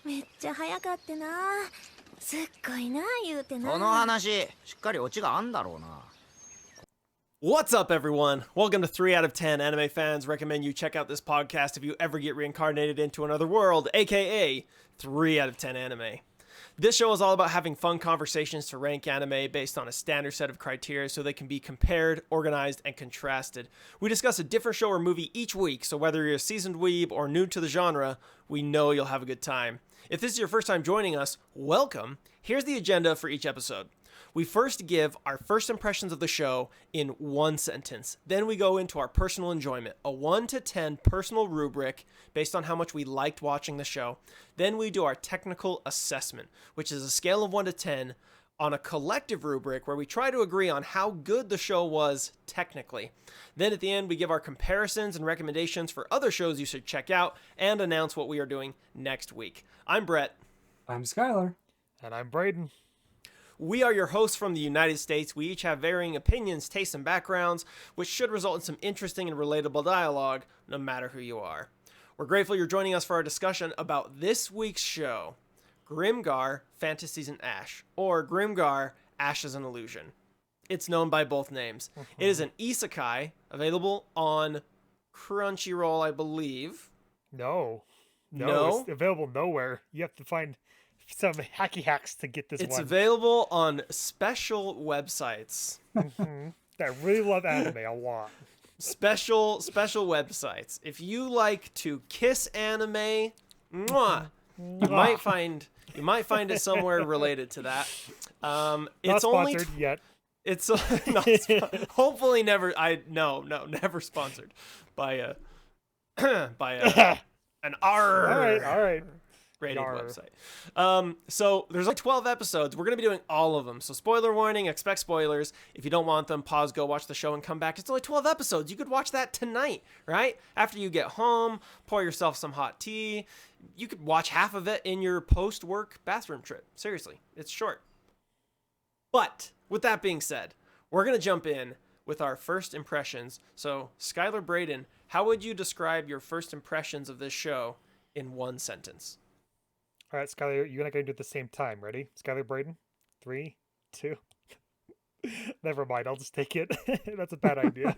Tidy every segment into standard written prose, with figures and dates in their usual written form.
めっちゃ早かってな。すっごいな言うてな。この話、しっかりオチがあんだろうな。What's up, everyone? Welcome to 3 out of 10 Anime Fans. Recommend you check out this podcast if you ever get reincarnated into another world, aka 3 out of 10 Anime. This show is all about having fun conversations to rank anime based on a standard set of criteria so they can be compared, organized, and contrasted. We discuss a different show or movie each week, so whether you're a seasoned weeb or new to the genre, we know you'll have a good time. If this is your first time joining us, welcome. Here's the agenda for each episode. We first give our first impressions of the show in one sentence. Then we go into our personal enjoyment, a 1 to 10 personal rubric based on how much we liked watching the show. Then we do our technical assessment, which is a scale of 1 to 10 on a collective rubric where we try to agree on how good the show was technically. Then at the end, we give our comparisons and recommendations for other shows you should check out and announce what we are doing next week. I'm Brett. I'm Skyler. And I'm Braydn. We are your hosts from the United States. We each have varying opinions, tastes, and backgrounds, which should result in some interesting and relatable dialogue, no matter who you are. We're grateful you're joining us for our discussion about this week's show, Grimgar, Fantasies in Ash, or Grimgar, Ash is an Illusion. It's known by both names. It is an isekai, available on Crunchyroll, I believe. No, No? it's available nowhere. You have to find some hacky hacks to get this It's one. available on special websites. I really love anime a lot. Special websites. If you like to kiss anime, mwah, you might find it somewhere related to that. Not It's only sponsored yet. it's not hopefully never. Never sponsored by a an R. All right. Rated Yar. website. So there's like 12 episodes. We're going to be doing all of them. So spoiler warning, expect spoilers. If you don't want them, pause, go watch the show and come back. It's only 12 episodes. You could watch that tonight, right? After you get home, pour yourself some hot tea. You could watch half of it in your post-work bathroom trip. Seriously, it's short. But with that being said, we're going to jump in with our first impressions. So Skyler, Braydn, how would you describe your first impressions of this show in one sentence? All right, Skyler, you and I gotta do it at the same time. Ready? Skyler, Braydn? 3, 2. Never mind. I'll just take it. That's a bad idea.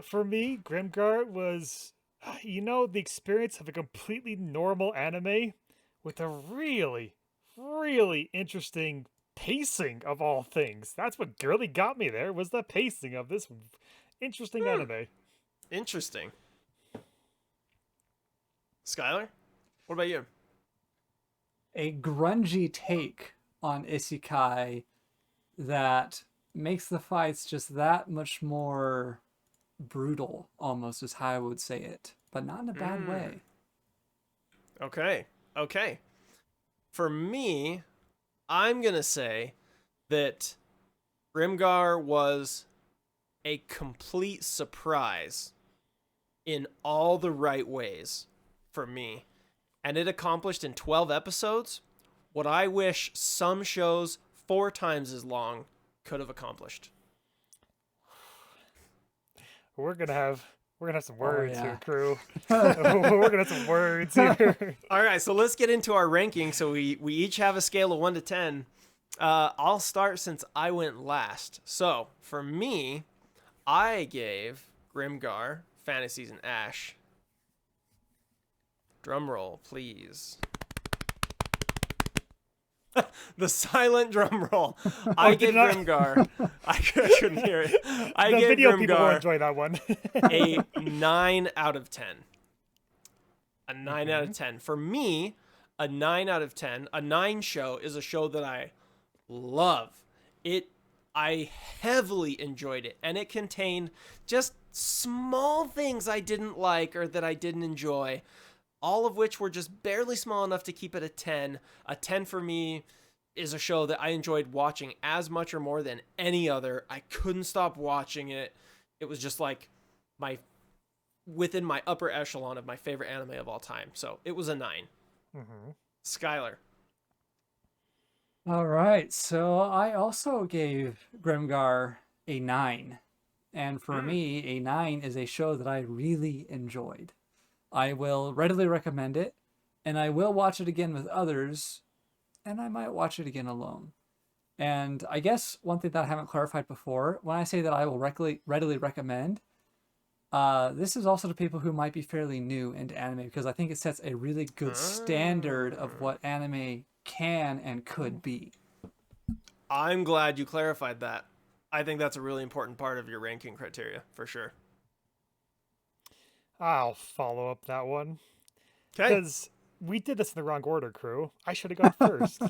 For me, Grimgar was, the experience of a completely normal anime with a really, really interesting pacing of all things. That's what really got me there, was the pacing of this interesting anime. Interesting. Skyler, what about you? A grungy take on Isekai that makes the fights just that much more brutal, almost is how I would say it, but not in a bad way. Okay. For me, I'm going to say that Grimgar was a complete surprise in all the right ways for me. And it accomplished in 12 episodes what I wish some shows 4 times as long could have accomplished. We're gonna have some words yeah. here, crew. We're gonna have some words here. All right, so let's get into our ranking. So we each have a scale of 1 to 10. I'll start since I went last. So for me, I gave Grimgar, Fantasies in Ash. Drum roll, please. The silent drum roll. I give Grimgar. I couldn't hear it. I The give video people will Grimgar enjoy that one. a 9 out of 10. A 9 out of 10. For me, a 9 out of 10, a 9 show is a show that I love. I heavily enjoyed it, and it contained just small things I didn't like or that I didn't enjoy, all of which were just barely small enough to keep it a 10. A 10 for me is a show that I enjoyed watching as much or more than any other. I couldn't stop watching it. It was just like within my upper echelon of my favorite anime of all time. So it was a 9. Skyler. All right, so I also gave Grimgar a 9. And for me, a 9 is a show that I really enjoyed. I will readily recommend it, and I will watch it again with others, and I might watch it again alone. And I guess one thing that I haven't clarified before, when I say that I will readily recommend, this is also to people who might be fairly new into anime, because I think it sets a really good standard of what anime can and could be. I'm glad you clarified that. I think that's a really important part of your ranking criteria, for sure. I'll follow up that one. Okay. Because we did this in the wrong order, crew. I should have gone first.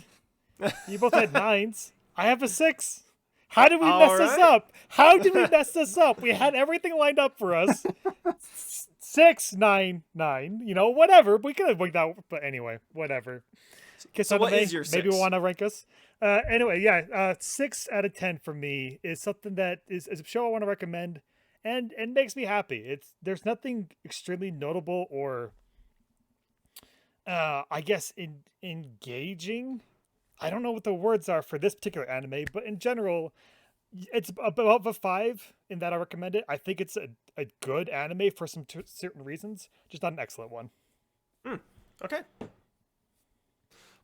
You both had 9s. I have a 6. How did we mess this up? How did we mess this up? We had everything lined up for us. 6, 9, 9. You know, whatever. We could have worked out, but anyway, whatever. So what is your 6? Maybe we want to rank us. Anyway, yeah, 6 out of 10 for me is something that is a show I want to recommend, and makes me happy. There's nothing extremely notable or, I guess, engaging. I don't know what the words are for this particular anime, but in general, it's above a 5 in that I recommend it. I think it's a good anime for some certain reasons, just not an excellent one. Okay.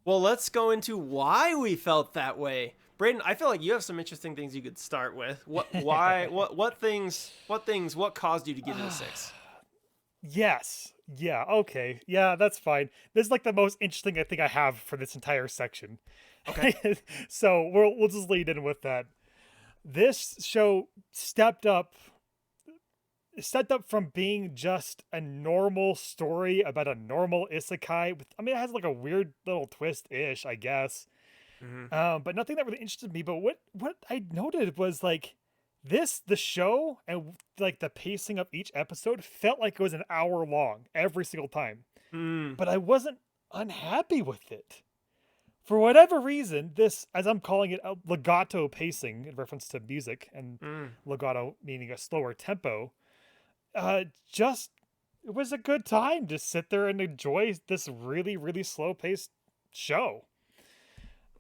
Well, let's go into why we felt that way. Braydn, I feel like you have some interesting things you could start with. What caused you to give it a 6? Yes. Yeah, okay. Yeah, that's fine. This is like the most interesting thing I have for this entire section. Okay. So we'll just lead in with that. This show stepped up from being just a normal story about a normal isekai. It has like a weird little twist-ish, I guess. Mm-hmm. But nothing that really interested me. But what I noted was like the show and like the pacing of each episode felt like it was an hour long every single time. But I wasn't unhappy with it. For whatever reason, this, as I'm calling it, a legato pacing in reference to music, and legato meaning a slower tempo, it was a good time to sit there and enjoy this really, really slow paced show.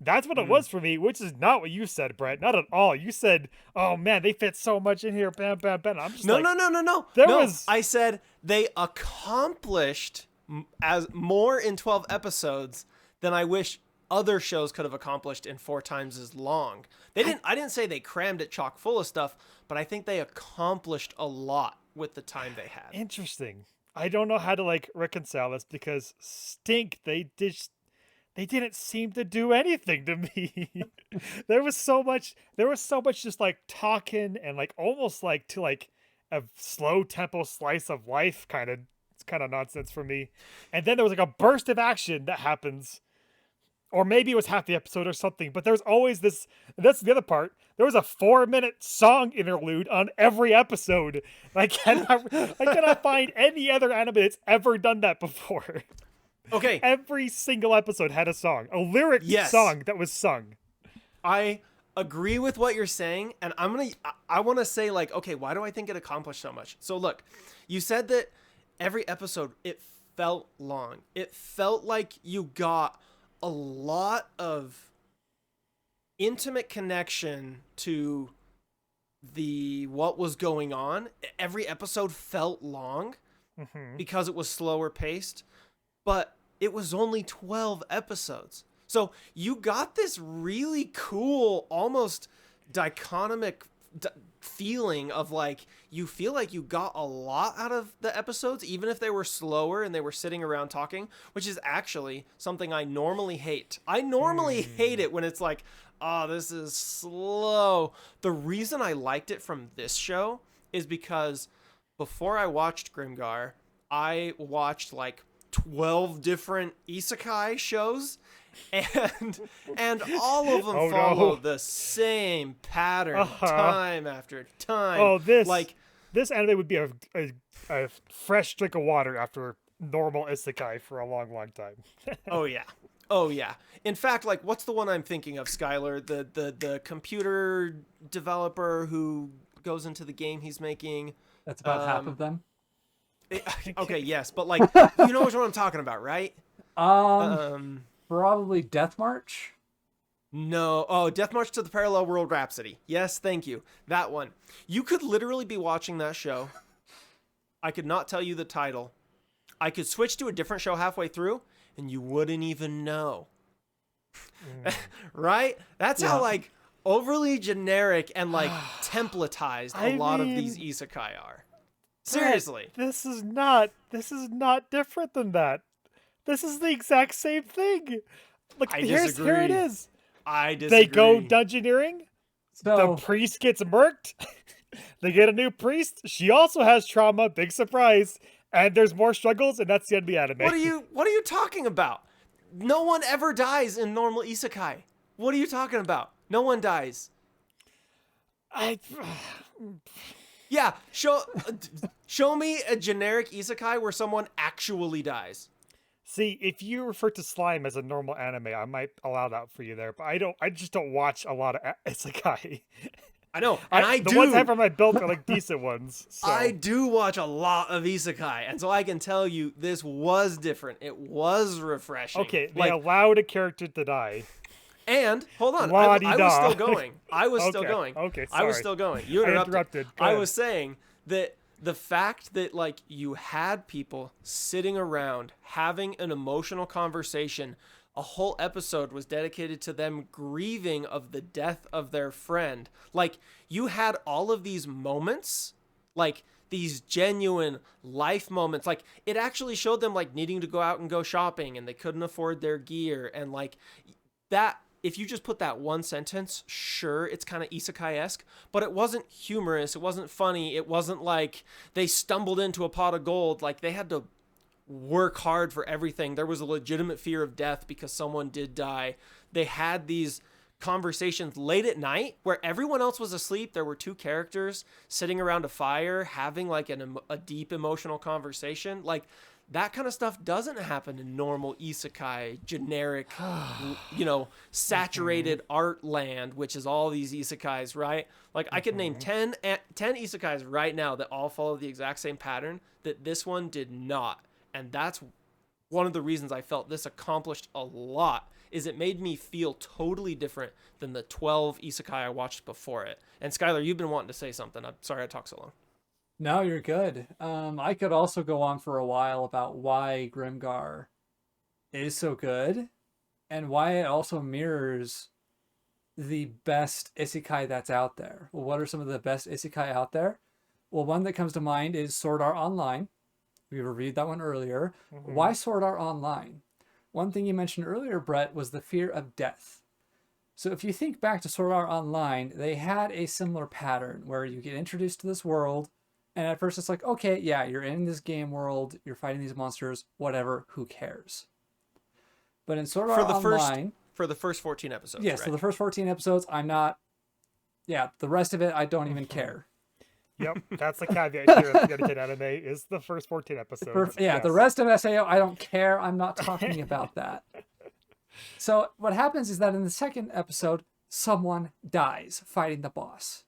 That's what it was for me, which is not what you said, Brett. Not at all. You said, "Oh man, they fit so much in here." Bam, bam, bam. I'm just no. I said they accomplished as more in 12 episodes than I wish other shows could have accomplished in 4 times as long. I didn't say they crammed it chock full of stuff, but I think they accomplished a lot with the time they had. Interesting. I don't know how to like reconcile this because they didn't seem to do anything to me. There was so much just like talking and like almost like to like a slow tempo slice of life kind of nonsense for me. And then there was like a burst of action that happens. Or maybe it was half the episode or something, but there's always this, that's the other part. There was a 4-minute song interlude on every episode. I cannot find any other anime that's ever done that before. Okay. Every single episode had a song, a lyric song that was sung. I agree with what you're saying, and I want to say like, okay, why do I think it accomplished so much? So look, you said that every episode, it felt long. It felt like you got a lot of intimate connection to what was going on. Every episode felt long because it was slower paced, but it was only 12 episodes. So you got this really cool, almost dichotomic feeling of like, you feel like you got a lot out of the episodes, even if they were slower and they were sitting around talking, which is actually something I normally hate. I normally hate it when it's like, oh, this is slow. The reason I liked it from this show is because before I watched Grimgar, I watched like 12 different isekai shows, and all of them follow the same pattern time after time. Oh, this anime would be a fresh drink of water after normal isekai for a long, long time. Oh yeah. In fact, like, what's the one I'm thinking of, Skyler? The computer developer who goes into the game he's making. That's about half of them. Okay, yes, but like, you know which one I'm talking about, right? Probably Death March. No. Oh, Death March to the Parallel World Rhapsody. Yes, thank you. That one. You could literally be watching that show. I could not tell you the title. I could switch to a different show halfway through and you wouldn't even know. Right? That's how like overly generic and like templatized a lot of these isekai are. Seriously. This is not different than that. This is the exact same thing. Look, I here disagree. it is. I disagree. They go dungeoneering. So The priest gets murked. They get a new priest. She also has trauma. Big surprise. And there's more struggles, and that's the end of the anime. What are you talking about? No one ever dies in normal isekai. What are you talking about? No one dies. Yeah, show me a generic isekai where someone actually dies. See, if you refer to slime as a normal anime, I might allow that for you there. But I just don't watch a lot of isekai. I know, and I the do. ones I have on my belt are like decent ones. So. I do watch a lot of isekai, and so I can tell you this was different. It was refreshing. Okay, they allowed a character to die. And hold on, I was still going. I was still going. Okay, I was sorry. still going. You interrupted. Go I ahead. was saying that the fact that like you had people sitting around having an emotional conversation, a whole episode was dedicated to them grieving of the death of their friend. Like you had all of these moments, like these genuine life moments. Like it actually showed them like needing to go out and go shopping and they couldn't afford their gear, and like that. If you just put that one sentence, sure, it's kind of isekai-esque, but it wasn't humorous. It wasn't funny. It wasn't like they stumbled into a pot of gold. Like they had to work hard for everything. There was a legitimate fear of death because someone did die. They had these conversations late at night where everyone else was asleep. There were two characters sitting around a fire having like a deep emotional conversation. Like that kind of stuff doesn't happen in normal isekai, generic, saturated art land, which is all these isekais, right? Like I could name 10 isekais right now that all follow the exact same pattern that this one did not. And that's one of the reasons I felt this accomplished a lot, is it made me feel totally different than the 12 isekai I watched before it. And Skyler, you've been wanting to say something. I'm sorry I talked so long. no, you're good. I could also go on for a while about why Grimgar is so good and why it also mirrors the best isekai that's out there. Well, what are some of the best isekai out there? Well, one that comes to mind is Sword Art Online. We reviewed that one earlier. Why Sword Art Online? One thing you mentioned earlier, Brett, was the fear of death. So if you think back to Sword Art Online, they had a similar pattern where you get introduced to this world, and at first it's like, okay, yeah, you're in this game world, you're fighting these monsters, whatever, who cares? But in Sword Art Online... For the first 14 episodes, yes, right? so the first 14 episodes, I'm not... Yeah, the rest of it, I don't even care. Yep, that's the caveat here of dedicated anime is the first 14 episodes. The rest of SAO, I don't care. I'm not talking about that. So what happens is that in the second episode, someone dies fighting the boss.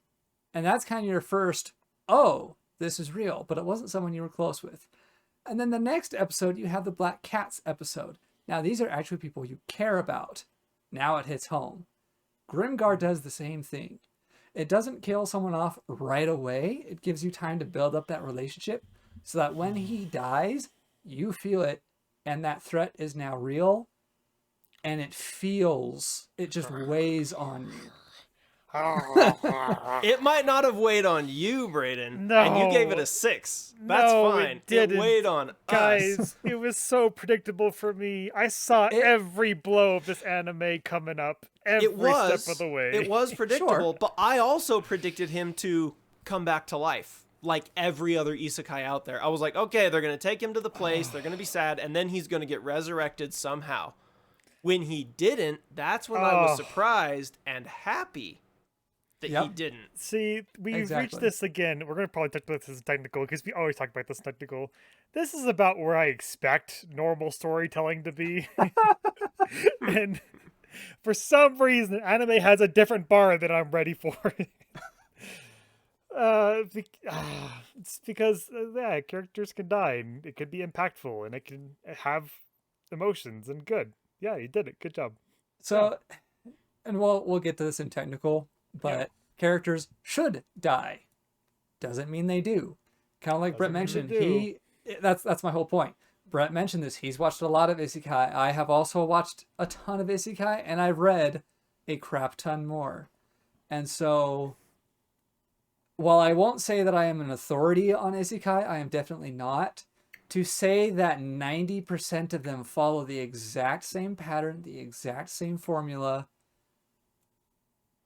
And that's kind of your first, oh, this is real, but it wasn't someone you were close with. And then the next episode, you have the Black Cats episode. Now, these are actually people you care about. Now it hits home. Grimgar does the same thing. It doesn't kill someone off right away. It gives you time to build up that relationship so that when he dies, you feel it, and that threat is now real, and it just weighs on you. It might not have weighed on you, Braydn. No. And you gave it a 6. That's No, fine. it didn't. weighed on us. Guys, it was so predictable for me. I saw every blow of this anime coming up every step of the way. It was predictable, Sure. but I also predicted him to come back to life. Like every other isekai out there. I was like, okay, they're going to take him to the place, they're going to be sad, and then he's going to get resurrected somehow. When he didn't, that's when I was surprised and happy that he didn't. See, we've reached Exactly. this again. We're going to probably talk about this as technical because we always talk about this technical. This is about where I expect normal storytelling to be. And for some reason, anime has a different bar that I'm ready for. It's because, characters can die and it can be impactful and it can have emotions and good. Yeah, you did it. Good job. So, and we'll get to this in technical, but characters should die. Doesn't mean they do. Kind of like Brett Doesn't mean mentioned, they that's my whole point. Brett mentioned this. He's watched a lot of Isekai. I have also watched a ton of Isekai, and I've read a crap ton more. And so, while I won't say that I am an authority on Isekai, I am definitely not. To say that 90% of them follow the exact same pattern, the exact same formula,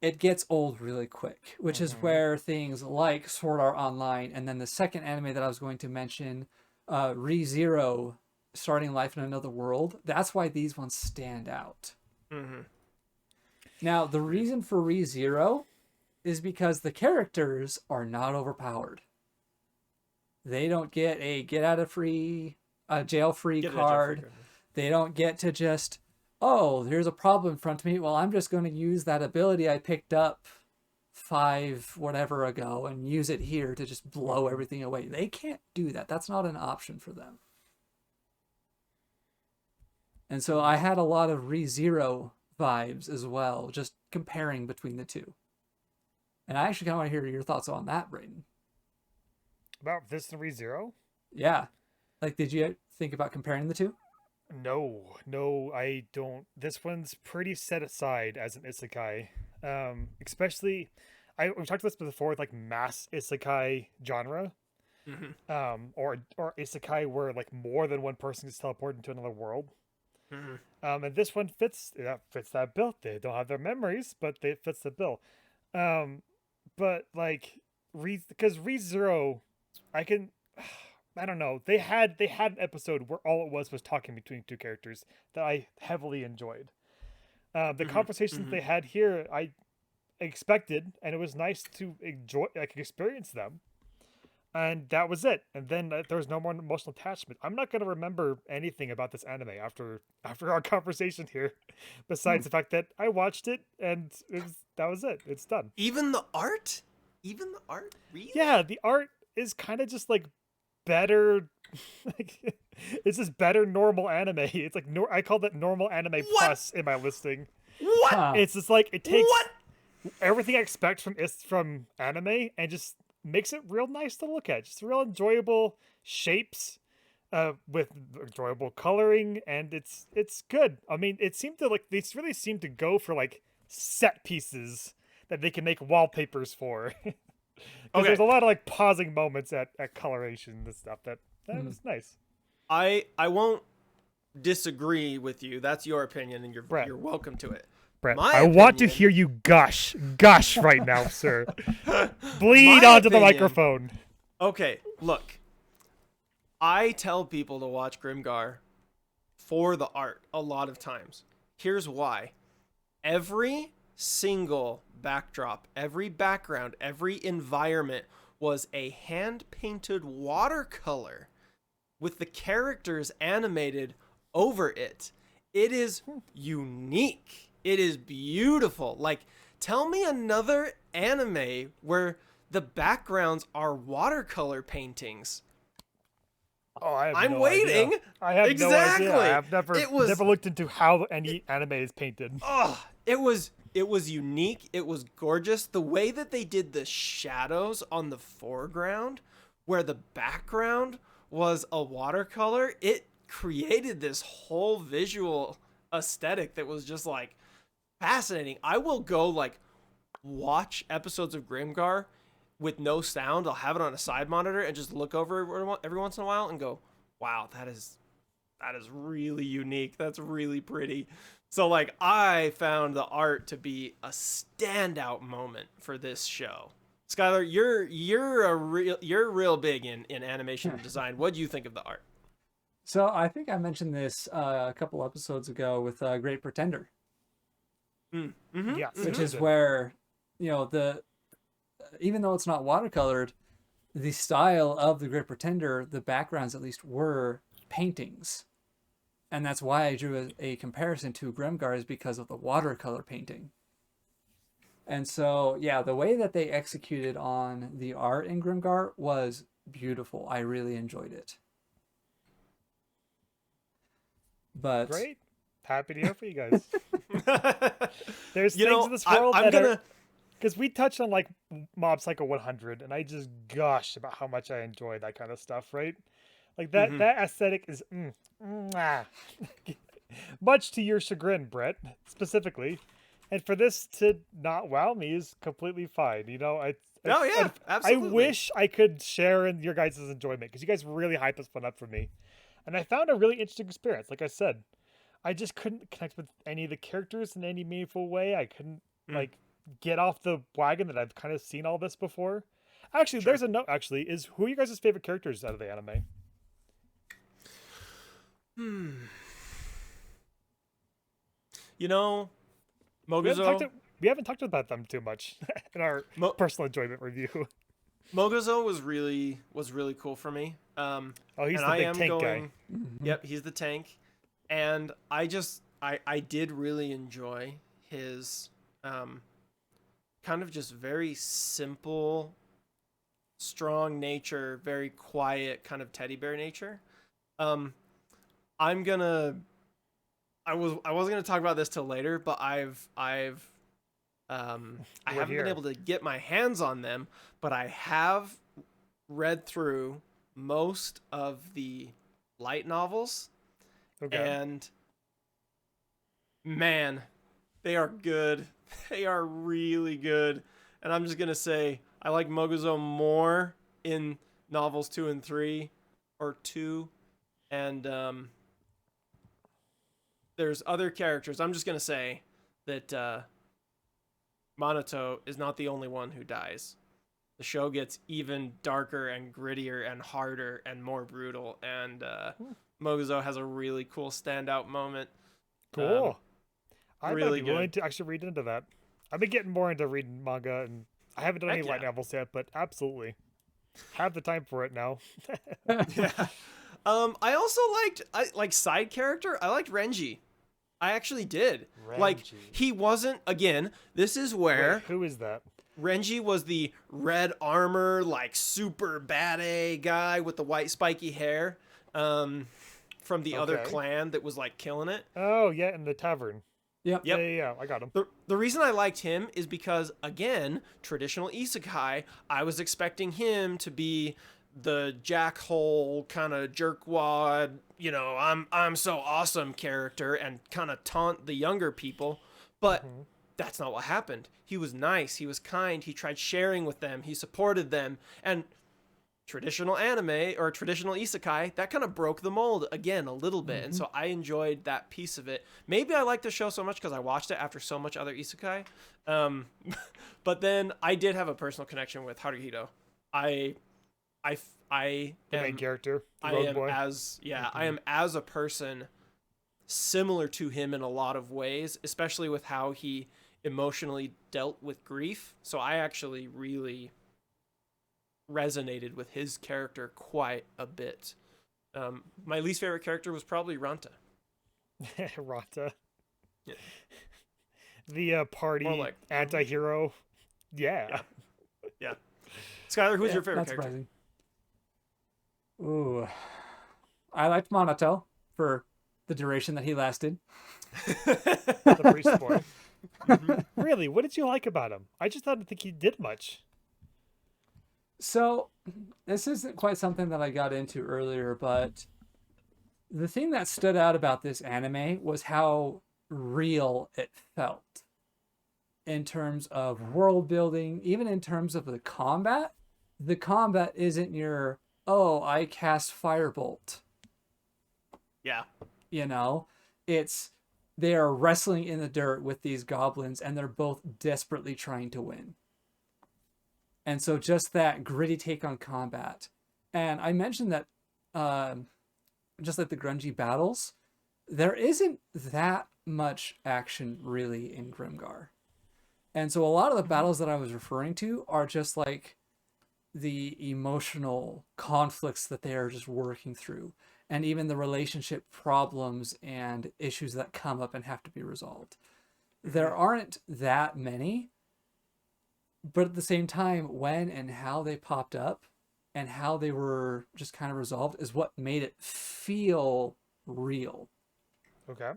it gets old really quick, which is where things like Sword Art Online, and then the second anime that I was going to mention, ReZero, Starting Life in Another World, that's why these ones stand out. Now, the reason for ReZero is because the characters are not overpowered. They don't get a jail free card. They don't get to just, oh, here's a problem in front of me. Well, I'm just going to use that ability I picked up 5 whatever ago and use it here to just blow everything away. They can't do that. That's not an option for them. And so I had a lot of ReZero vibes as well, just comparing between the two. And I actually kind of want to hear your thoughts on that, Braydn. About this and ReZero? Yeah. Like, did you think about comparing the two? No, I don't. This one's pretty set aside as an isekai. Especially, we've talked about this before with like mass isekai genre. Or isekai where like more than one person gets teleported into another world. And this one fits that bill. They don't have their memories, but it fits the bill. But like because ReZero, I don't know. They had an episode where all it was talking between two characters that I heavily enjoyed. The conversations they had here, I expected, and it was nice to enjoy, like experience them. And that was it. And then there was no more emotional attachment. I'm not going to remember anything about this anime after our conversation here, besides the fact that I watched it and that was it. It's done. Even the art? Really? Yeah, the art is kind of just like better. Like, it's just better normal anime. It's like I call that normal anime plus in my listing. What? It's just like it takes everything I expect from anime and just makes it real nice to look at. Just real enjoyable shapes, with enjoyable coloring, and it's good. I mean, it seemed to like they really seem to go for like set pieces that they can make wallpapers for. Because there's a lot of like pausing moments at coloration and stuff that was nice. I won't disagree with you. That's your opinion, and you're welcome to it. Brett, I want to hear you gush right now, sir. Bleed onto the microphone. Okay, look. I tell people to watch Grimgar for the art a lot of times. Here's why. Every single backdrop, every background, every environment was a hand-painted watercolor with the characters animated over it. It is unique. It is beautiful. Like, tell me another anime where the backgrounds are watercolor paintings. Oh, I'm waiting. Idea. I have exactly. no idea. I've never looked into how any anime is painted. Oh, it was unique. It was gorgeous. The way that they did the shadows on the foreground, where the background was a watercolor, it created this whole visual aesthetic that was just like fascinating. I will go like watch episodes of Grimgar with no sound. I'll have it on a side monitor and just look over every once in a while and go, wow, that is really unique. That's really pretty. So like I found the art to be a standout moment for this show. Skyler, you're real big in animation and design. What do you think of the art? So I think I mentioned this a couple episodes ago with Great Pretender. Yes, which is where, even though it's not watercolored, the style of the Great Pretender, the backgrounds at least, were paintings. And that's why I drew a comparison to Grimgar, is because of the watercolor painting. And so, yeah, the way that they executed on the art in Grimgar was beautiful. I really enjoyed it. But great. Happy to hear for you guys. There's You things know, in this world I'm that gonna... are... Because we touched on like Mob Psycho 100, and I just gushed about how much I enjoy that kind of stuff, right? Like that aesthetic is much to your chagrin, Brett, specifically. And for this to not wow me is completely fine. Oh yeah, absolutely. I wish I could share in your guys' enjoyment because you guys really hype this one up for me. And I found a really interesting experience. Like I said, I just couldn't connect with any of the characters in any meaningful way. I couldn't like get off the wagon that I've kind of seen all this before. Actually, there's a note. Actually, is who are you guys' favorite characters out of the anime? You know, We haven't, Moguzo. we haven't talked about them too much in our personal enjoyment review. Moguzo was really cool for me. Oh, he's and the I big am tank going, guy. Yep, he's the tank. And I did really enjoy his kind of just very simple, strong nature, very quiet kind of teddy bear nature. I wasn't gonna talk about this till later, but I haven't been able to get my hands on them, but I have read through most of the light novels. Okay. And man, they are good. They are really good. And I'm just gonna say I like Moguzo more in novels 2 and 3, or 2, and there's other characters. I'm just gonna say that Minato is not the only one who dies. The show gets even darker and grittier and harder and more brutal, and Moguzo has a really cool standout moment. Cool. I really might be willing good. to actually read into that. I've been getting more into reading manga, and I haven't done any light novels yet, but absolutely have the time for it now. Yeah. I also liked side character. I liked Renji. I actually did. Like, Renji. he wasn't, again, this is where Wait, who is that? Renji was the red armor, like super bad A guy with the white spiky hair, from the other Okay. clan that was like killing it. Oh, yeah, in the tavern. Yep. Yep. Yeah, I got him. The reason I liked him is because, again, traditional isekai, I was expecting him to be the jackhole kind of jerkwad, I'm so awesome character and kind of taunt the younger people, but that's not what happened. He was nice, he was kind, he tried sharing with them, he supported them, and traditional anime or traditional isekai, that kind of broke the mold again a little bit, and so I enjoyed that piece of it. Maybe I liked the show so much because I watched it after so much other isekai, but then I did have a personal connection with Haruhito. I The main am character, the I road am boy. I am as a person similar to him in a lot of ways, especially with how he emotionally dealt with grief. So I actually really resonated with his character quite a bit. My least favorite character was probably Ranta. Rata. Yeah. The party More like- anti-hero. Yeah. Yeah. Skyler, who's Yeah, your favorite not character? surprising. Ooh, I liked Monato for the duration that he lasted. The priest boy. Really, what did you like about him? I just didn't think he did much. So, this isn't quite something that I got into earlier, but the thing that stood out about this anime was how real it felt in terms of world building, even in terms of the combat. The combat isn't your, oh, I cast Firebolt. Yeah. It's they are wrestling in the dirt with these goblins and they're both desperately trying to win. And so just that gritty take on combat. And I mentioned that just like the grungy battles, there isn't that much action really in Grimgar. And so a lot of the battles that I was referring to are just like the emotional conflicts that they are just working through, and even the relationship problems and issues that come up and have to be resolved. There aren't that many, but at the same time, when and how they popped up and how they were just kind of resolved is what made it feel real. Okay.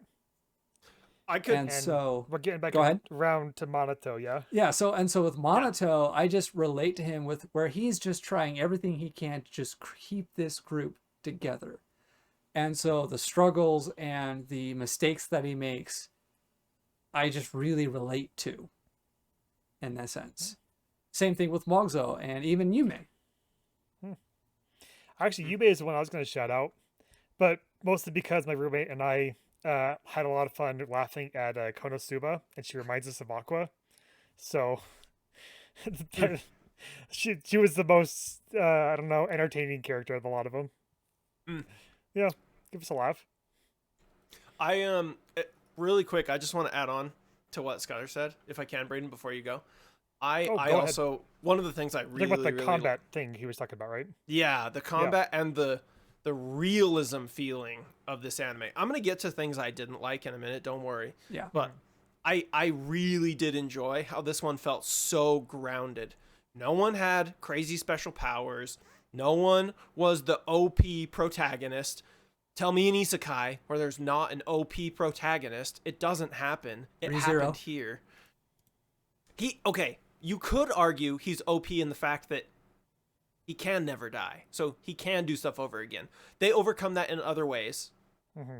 I could And so we're getting back go ahead. around to Monato, yeah? Yeah, so with Monato, I just relate to him with where he's just trying everything he can to just keep this group together. And so the struggles and the mistakes that he makes, I just really relate to in that sense. Same thing with Mogzo and even Yume. Actually, Yube is the one I was going to shout out, but mostly because my roommate and I had a lot of fun laughing at Konosuba, and she reminds us of Aqua. So she was the most I don't know, entertaining character of a lot of them. Yeah, give us a laugh. Really quick, I just want to add on to what Skyler said, if I can, Braydon, before you go. I Go also ahead. one of the things I You're really talking about the really combat thing he was talking about, right? yeah, the combat and the realism feeling of this anime. I'm gonna get to things I didn't like in a minute. Don't worry. Yeah. But I really did enjoy how this one felt so grounded. No one had crazy special powers. No one was the OP protagonist. Tell me an isekai where there's not an OP protagonist. It doesn't happen. It ReZero. happened here. Okay, you could argue he's OP in the fact that he can never die. So he can do stuff over again. They overcome that in other ways.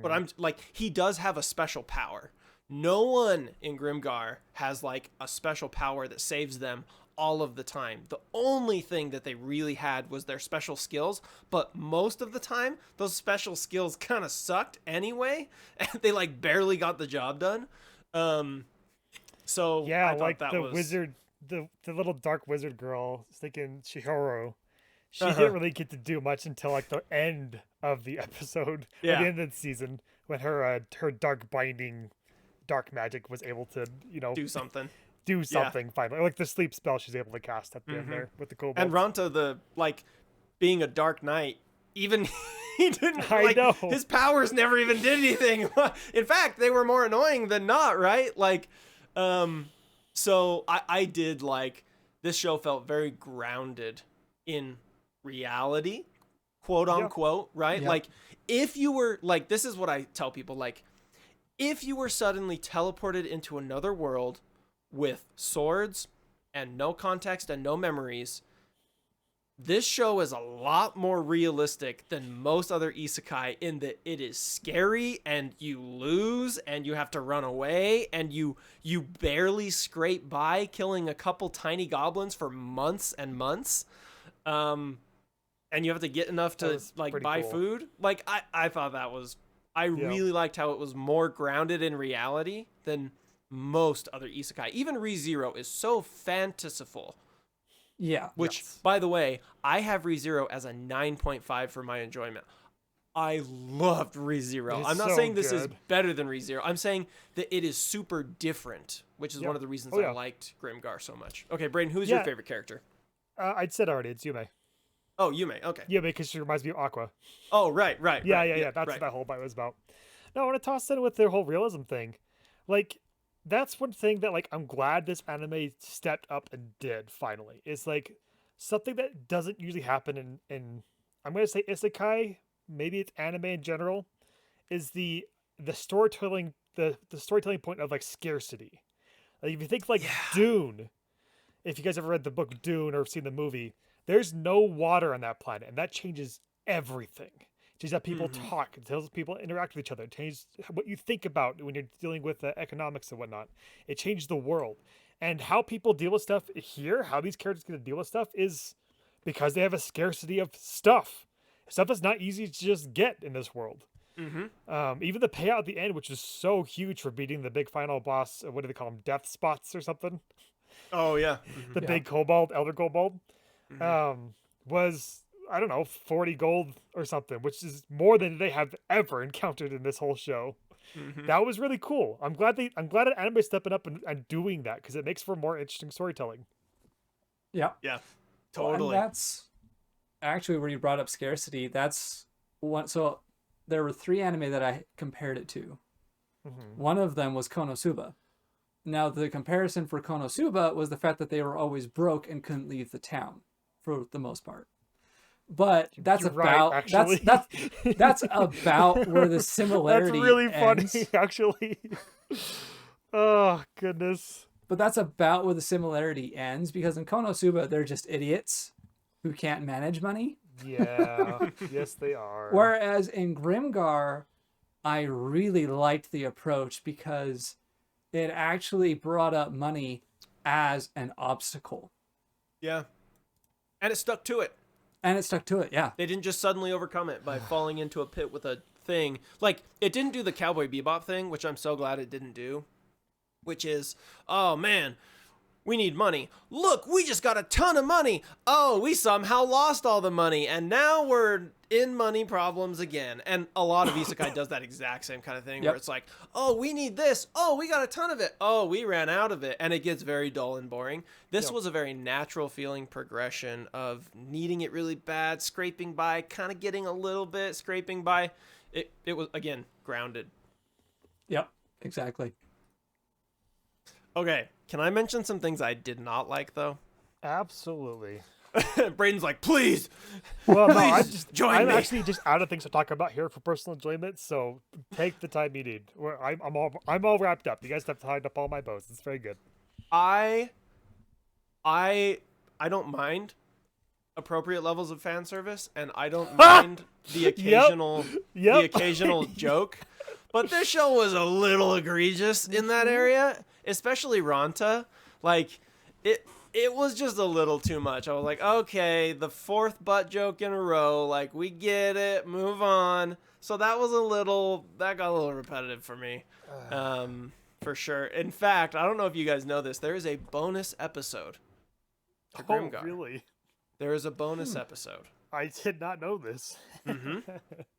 But I'm like, he does have a special power. No one in Grimgar has like a special power that saves them all of the time. The only thing that they really had was their special skills, but most of the time those special skills kind of sucked anyway, and they like barely got the job done. So Yeah, I thought like that the was... wizard, the little dark wizard girl, thinking Chihiro. She Uh-huh. didn't really get to do much until like the end of the episode, Yeah. at the end of the season, when her dark binding, dark magic was able to, do something. do something finally. Like the sleep spell she's able to cast at the end there with the kobolds. And Ranta, the like being a dark knight, even he didn't I like know. his powers never even did anything. In fact, they were more annoying than not, right? Like so I did like this show felt very grounded in reality, quote unquote, right? Yep. Like if you were like, this is what I tell people, like if you were suddenly teleported into another world with swords and no context and no memories, this show is a lot more realistic than most other isekai in that it is scary and you lose and you have to run away and you barely scrape by killing a couple tiny goblins for months and months. And you have to get enough to like buy cool. food. Like I thought that was, I really liked how it was more grounded in reality than most other isekai. Even ReZero is so fantastical. Yeah. Which, by the way, I have ReZero as a 9.5 for my enjoyment. I loved ReZero. It's I'm not so saying this is good. better than ReZero. I'm saying that it is super different, which is one of the reasons I liked Grimgar so much. Okay, Braydon, who's your favorite character? I'd said already, it's Yume. Oh, Yume. Okay. Yume, because she reminds me of Aqua. Oh, right. Yeah. That's right. what that whole bite was about. No, I want to toss in with their whole realism thing. Like, that's one thing that, like, I'm glad this anime stepped up and did, finally. It's, like, something that doesn't usually happen in I'm going to say isekai, maybe it's anime in general, is the storytelling, the storytelling point of, like, scarcity. Like, if you think, like, Dune, if you guys ever read the book Dune or seen the movie, there's no water on that planet, and that changes everything. It changes how people talk. It tells people interact with each other. It changes what you think about when you're dealing with economics and whatnot. It changed the world. And how people deal with stuff here, how these characters are going to deal with stuff, is because they have a scarcity of stuff. Stuff that's not easy to just get in this world. Even the payout at the end, which is so huge for beating the big final boss, what do they call them, death spots or something? Oh, yeah. The big kobold, elder kobold. Was, I don't know, 40 gold or something, which is more than they have ever encountered in this whole show. That was really cool. I'm glad an anime stepping up and doing that, because it makes for more interesting storytelling. Yeah. Yeah. Well, Totally. and that's actually where you brought up scarcity. That's one. So there were 3 anime that I compared it to. One of them was Konosuba. Now the comparison for Konosuba was the fact that they were always broke and couldn't leave the town for the most part. But that's You're about right, actually. that's about where the similarity That's really ends. funny, actually. Oh, goodness. But that's about where the similarity ends, because in Konosuba they're just idiots who can't manage money. Yeah. Yes, they are. Whereas in Grimgar, I really liked the approach because it actually brought up money as an obstacle. Yeah. And it stuck to it. And it stuck to it, yeah. They didn't just suddenly overcome it by falling into a pit with a thing. Like, it didn't do the Cowboy Bebop thing, which I'm so glad it didn't do. Which is, oh man, we need money. Look, we just got a ton of money. Oh, we somehow lost all the money. And now we're in money problems again. And a lot of Isekai does that exact same kind of thing where it's like, oh, we need this. Oh, we got a ton of it. Oh, we ran out of it. And it gets very dull and boring. This was a very natural feeling progression of needing it really bad, scraping by, kind of getting a little bit, scraping by. It was, again, grounded. Yep, exactly. Okay, can I mention some things I did not like, though? Absolutely. Braydon's like, please. Well, no, Please join I'm me. actually just out of things to talk about here for personal enjoyment. So take the time you need. I'm all wrapped up. You guys have tied up all my bows. It's very good. I don't mind appropriate levels of fan service, and I don't mind the occasional Yep. the occasional joke. But this show was a little egregious in that area, especially Ranta. Like it was just a little too much. I was like, okay, the fourth butt joke in a row. Like, we get it, move on. So that got a little repetitive for me, for sure. In fact, I don't know if you guys know this. There is a bonus episode to Grimgar. Oh, really? There is a bonus episode. I did not know this.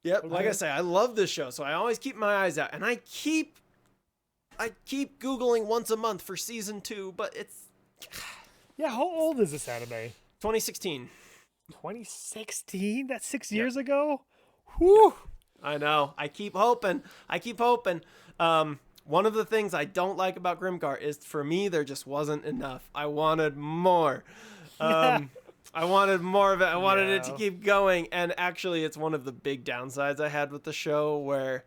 Yep. Like I say, I love this show, so I always keep my eyes out, and I keep Googling once a month for season 2, but it's Yeah, how old is this anime? 2016. 2016? That's 6 years ago? Whew! I know. I keep hoping. One of the things I don't like about Grimgar is, for me, there just wasn't enough. I wanted more. I wanted more of it. I wanted it to keep going. And actually, it's one of the big downsides I had with the show, where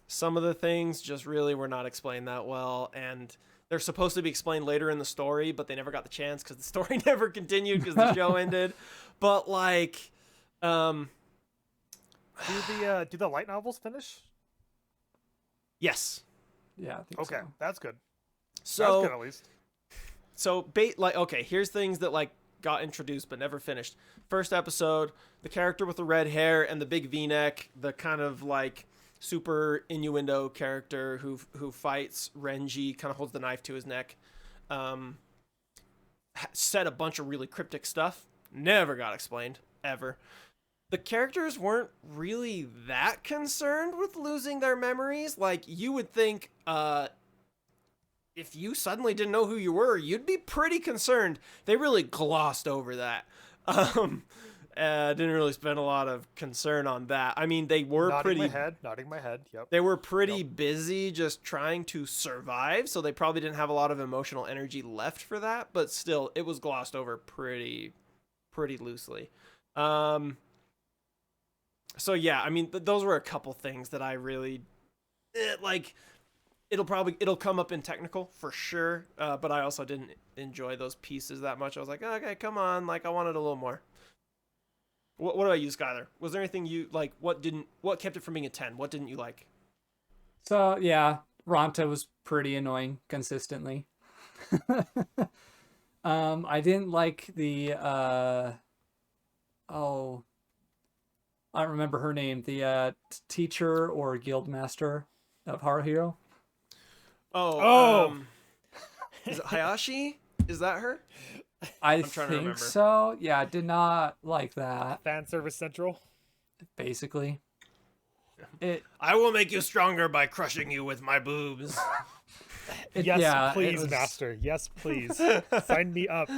some of the things just really were not explained that well. And they're supposed to be explained later in the story, but they never got the chance because the story never continued because the show ended. But like, Do the light novels finish? yes. Yeah, I think Okay, so. that's good. So That's good at least. So okay, here's things that like got introduced but never finished. First episode, the character with the red hair and the big V-neck, the kind of like super innuendo character who fights Renji, kind of holds the knife to his neck, said a bunch of really cryptic stuff, never got explained ever. The characters weren't really that concerned with losing their memories. Like, you would think if you suddenly didn't know who you were, you'd be pretty concerned. They really glossed over that. Didn't really spend a lot of concern on that. I mean, they were Nodding my head. Yep. They were pretty busy just trying to survive, so they probably didn't have a lot of emotional energy left for that. But still, it was glossed over pretty loosely. So yeah, I mean, those were a couple things that I really like. It'll come up in technical for sure, but I also didn't enjoy those pieces that much. I was like, okay, come on, like I wanted a little more. What about you, Skyler? Was there anything you like? What kept it from being a 10? What didn't you like? So yeah, Ranta was pretty annoying consistently. I didn't like the I don't remember her name. The teacher or guild master of Haruhiro. Is it Hayashi? Is that her? I trying to think remember. so. Yeah, I did not like that. Fan service central. Basically, I will make you stronger by crushing you with my boobs. Yes, yeah, please, it was- master. Yes, please. Sign me up.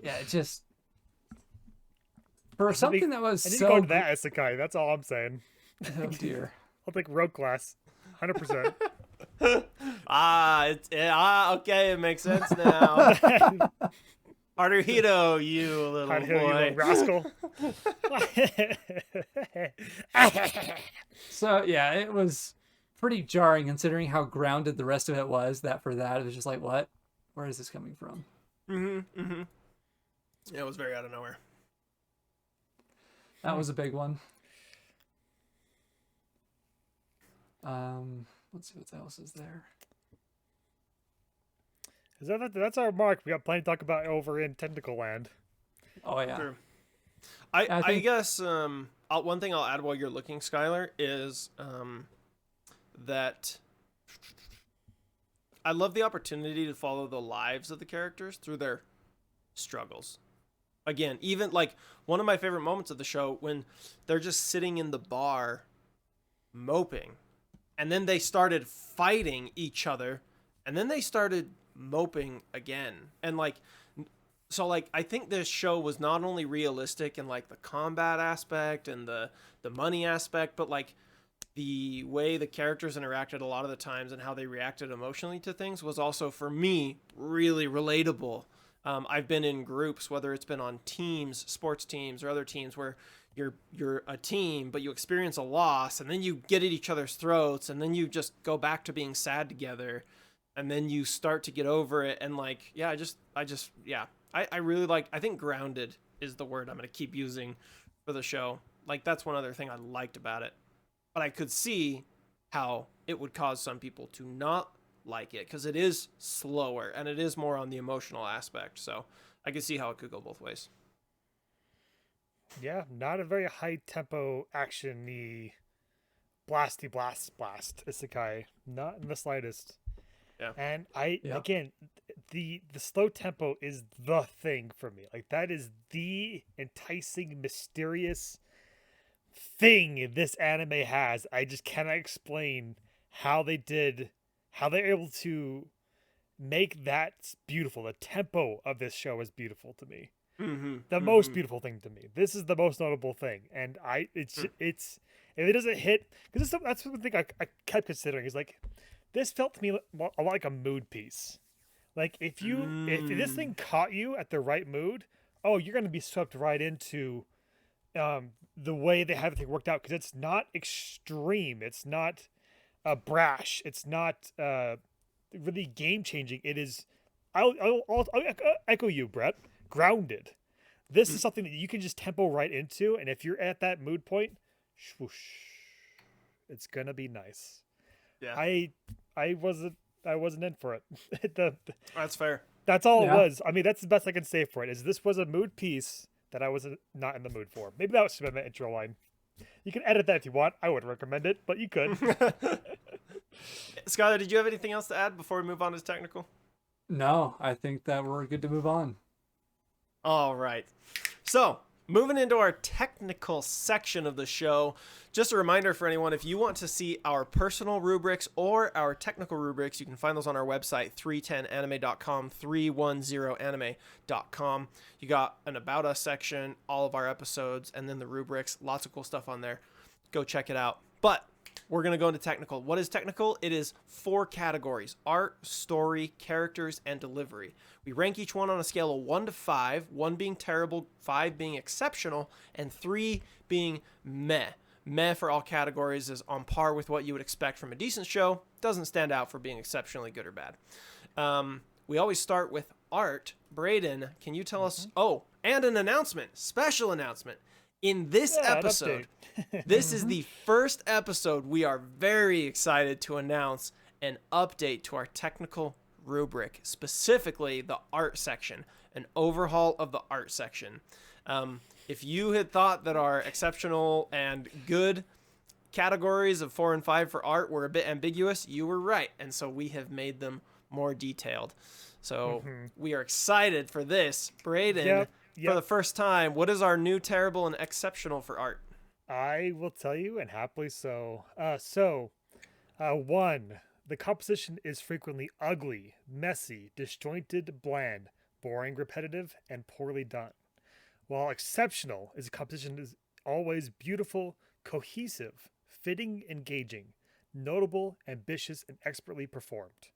Yeah, it just for something that was I need so. to go to that Isekai. That's all I'm saying. Oh dear. I'll take rogue class. 100%. Okay, it makes sense now. Haruhito, you little I'd hear you, boy. little rascal. So yeah, it was pretty jarring considering how grounded the rest of it was. That it was just like, what? Where is this coming from? Yeah, it was very out of nowhere. That was a big one. Let's see what else is there. That's our mark. We got plenty to talk about over in technical land. Oh yeah. Sure. I I think- guess one thing I'll add while you're looking, Skyler, is that I love the opportunity to follow the lives of the characters through their struggles. Again, even like one of my favorite moments of the show when they're just sitting in the bar moping, and then they started fighting each other, and then they started moping again. And like, so like I think this show was not only realistic in like the combat aspect and the money aspect, but like the way the characters interacted a lot of the times and how they reacted emotionally to things was also, for me, really relatable. I've been in groups, whether it's been on teams, sports teams, or other teams, where you're a team, but you experience a loss, and then you get at each other's throats, and then you just go back to being sad together, and then you start to get over it. And like, yeah, I really like. I think grounded is the word I'm going to keep using for the show. Like, that's one other thing I liked about it. But I could see how it would cause some people to not like it, because it is slower and it is more on the emotional aspect. So I could see how it could go both ways. Yeah, not a very high tempo action-y blasty blast isekai. Not in the slightest. Yeah. And Yeah. again, the slow tempo is the thing for me. Like, that is the enticing, mysterious thing this anime has. I just cannot explain how they're able to make that beautiful. The tempo of this show is beautiful to me. The most beautiful thing to me. This is the most notable thing, and it's if it doesn't hit, because that's one thing I kept considering, is like, this felt to me a lot like a mood piece. Like, if this thing caught you at the right mood, oh, you're gonna be swept right into the way they have everything worked out, because it's not extreme, it's not brash, it's not really game changing. It is. I'll echo you, Brett. Grounded. This is something that you can just tempo right into, and if you're at that mood point, swoosh, it's gonna be nice. Yeah, I wasn't in for it. that's fair. That's all Yeah. it was. I mean, that's the best I can say for it. Is this was a mood piece that I was not in the mood for. Maybe that should have been my intro line. You can edit that if you want. I wouldn't recommend it, but you could. Skyler, did you have anything else to add before we move on to technical? No, I think that we're good to move on. All right. So, moving into our technical section of the show, just a reminder for anyone, if you want to see our personal rubrics or our technical rubrics, you can find those on our website, 310anime.com, 310anime.com. You got an About Us section, all of our episodes, and then the rubrics. Lots of cool stuff on there. Go check it out. But we're going to go into technical. What is technical? It is 4 categories: art, story, characters, and delivery. We rank each one on a scale of 1 to 5, 1 being terrible, 5 being exceptional, and 3 being meh. Meh for all categories is on par with what you would expect from a decent show. Doesn't stand out for being exceptionally good or bad. We always start with art. Braydn, can you tell us? Oh, and an announcement, special announcement. In this Yeah, an episode, this is the first episode we are very excited to announce an update to our technical rubric, specifically the art section, an overhaul of the art section. If you had thought that our exceptional and good categories of 4 and 5 for art were a bit ambiguous, you were right. And so we have made them more detailed. So we are excited for this. Braydn, Yep. for the first time, what is our new terrible and exceptional for art? I will tell you, and happily so. 1. The composition is frequently ugly, messy, disjointed, bland, boring, repetitive, and poorly done. While exceptional is a composition is always beautiful, cohesive, fitting, engaging, notable, ambitious, and expertly performed.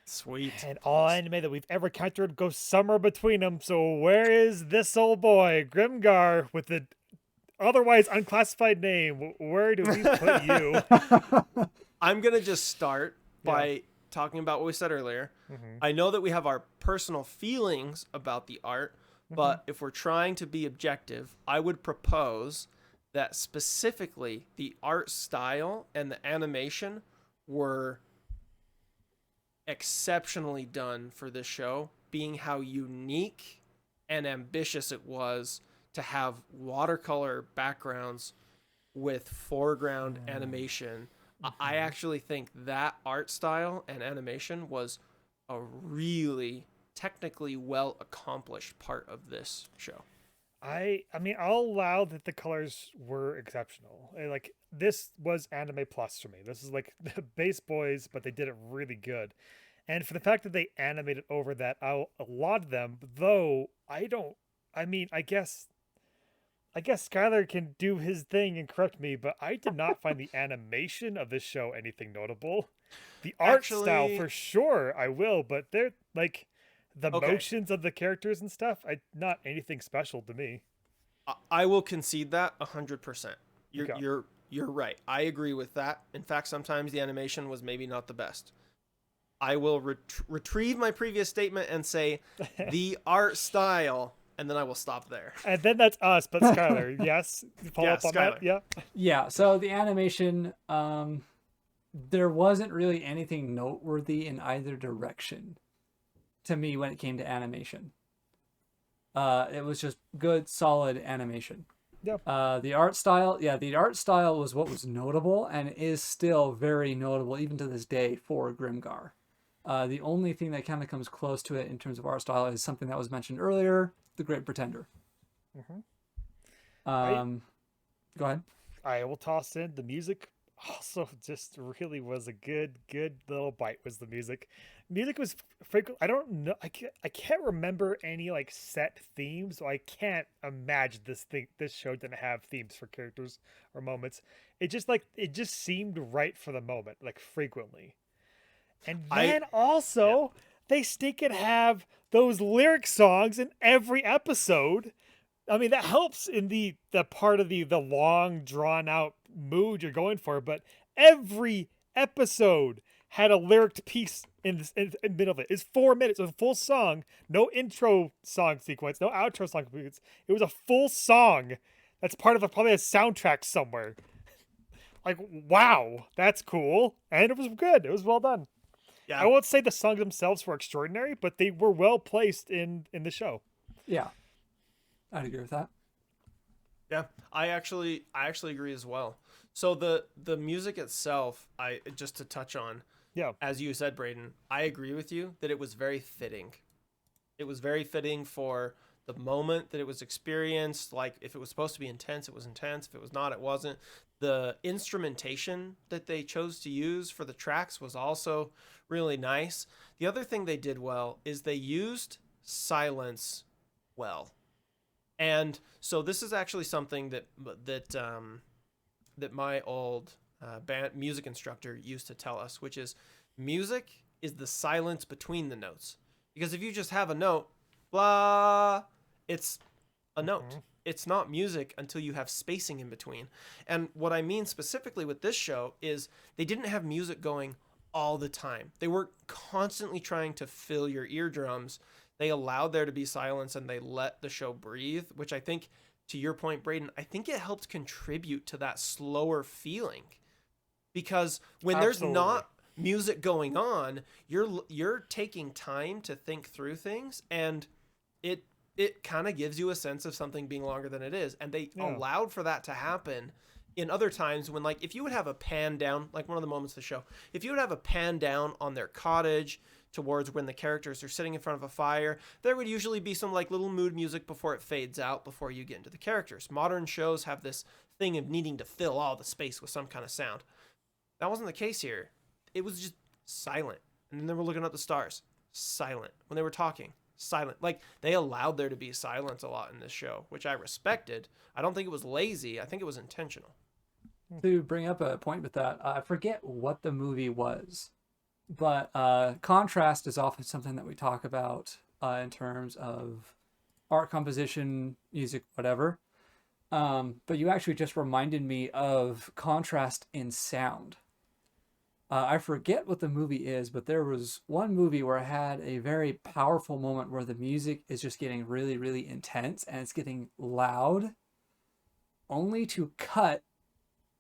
Sweet. And all anime that we've ever countered goes somewhere between them. So where is this old boy, Grimgar, with the otherwise unclassified name? Where do we put you? I'm going to just start by talking about what we said earlier. Mhm. I know that we have our personal feelings about the art, but if we're trying to be objective, I would propose that specifically the art style and the animation were exceptionally done for this show, being how unique and ambitious it was to have watercolor backgrounds with foreground animation. I actually think that art style and animation was a really technically well accomplished part of this show. I mean, I'll allow that the colors were exceptional. Like this was anime plus for me. This is like the base boys, but they did it really good. And for the fact that they animated over that, I'll laud them. Though I don't. I mean, I guess Skyler can do his thing and correct me, but I did not find the animation of this show anything notable. The art style Actually- for sure I will, but they're like the Okay. motions of the characters and stuff, not anything special to me. I will concede that 100%. You're Okay. you're right. I agree with that. In fact, sometimes the animation was maybe not the best. I will retrieve my previous statement and say the art style, and then I will stop there. And then that's us, but Skyler, yes? Follow Yeah, up on Skylar. that? Yeah. Yeah, so the animation, there wasn't really anything noteworthy in either direction to me when it came to animation. It was just good, solid animation. Yep. The art style was what was notable and is still very notable even to this day for Grimgar. The only thing that kind of comes close to it in terms of art style is something that was mentioned earlier, The Great Pretender. Mhm. Go ahead. I will toss in the music. Also, just really was a good little bite. Was the music? Music was frequent. I don't know. I can't remember any like set themes, so I can't imagine this show didn't have themes for characters or moments. It just seemed right for the moment, like frequently. And then also they stick and have those lyric songs in every episode. I mean, that helps in the part of the long drawn out mood you're going for, but every episode had a lyric piece in the middle of it. It's 4 minutes, a full song, no intro song sequence, no outro song sequence. It was a full song that's part of probably a soundtrack somewhere. Like, wow, that's cool. And it was good. It was well done. Yeah. I won't say the songs themselves were extraordinary, but they were well placed in the show. Yeah. I'd agree with that. Yeah, I actually agree as well. So the music itself, I just to touch on, Yeah. as you said, Braydon, I agree with you that it was very fitting. It was very fitting for the moment that it was experienced. Like if it was supposed to be intense, it was intense. If it was not, it wasn't. The instrumentation that they chose to use for the tracks was also really nice. The other thing they did well is they used silence well. And so this is actually something that my old band music instructor used to tell us, which is music is the silence between the notes. Because if you just have a note, blah, it's a note. It's not music until you have spacing in between. And what I mean specifically with this show is they didn't have music going all the time. They were constantly trying to fill your eardrums. They allowed there to be silence and they let the show breathe, which I think, to your point, Braydon, I think it helped contribute to that slower feeling. Because when there's not music going on, you're taking time to think through things, and it kind of gives you a sense of something being longer than it is. And they allowed for that to happen in other times when, like, if you would have a pan down, like one of the moments of the show, if you would have a pan down on their cottage towards when the characters are sitting in front of a fire, there would usually be some like little mood music before it fades out, before you get into the characters. Modern shows have this thing of needing to fill all the space with some kind of sound. That wasn't the case here. It was just silent. And then they were looking at the stars. Silent. When they were talking, silent. Like, they allowed there to be silence a lot in this show, which I respected. I don't think it was lazy. I think it was intentional. To bring up a point with that, I forget what the movie was, but contrast is often something that we talk about in terms of art composition, music, whatever. But you actually just reminded me of contrast in sound. I forget what the movie is, but there was one movie where it had a very powerful moment where the music is just getting really, really intense and it's getting loud, only to cut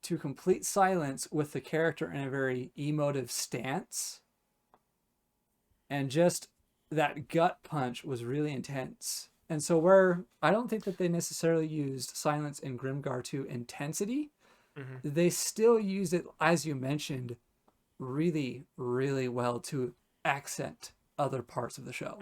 to complete silence with the character in a very emotive stance. And just that gut punch was really intense. And so where I don't think that they necessarily used silence in Grimgar to intensity, they still used it, as you mentioned, really, really well to accent other parts of the show.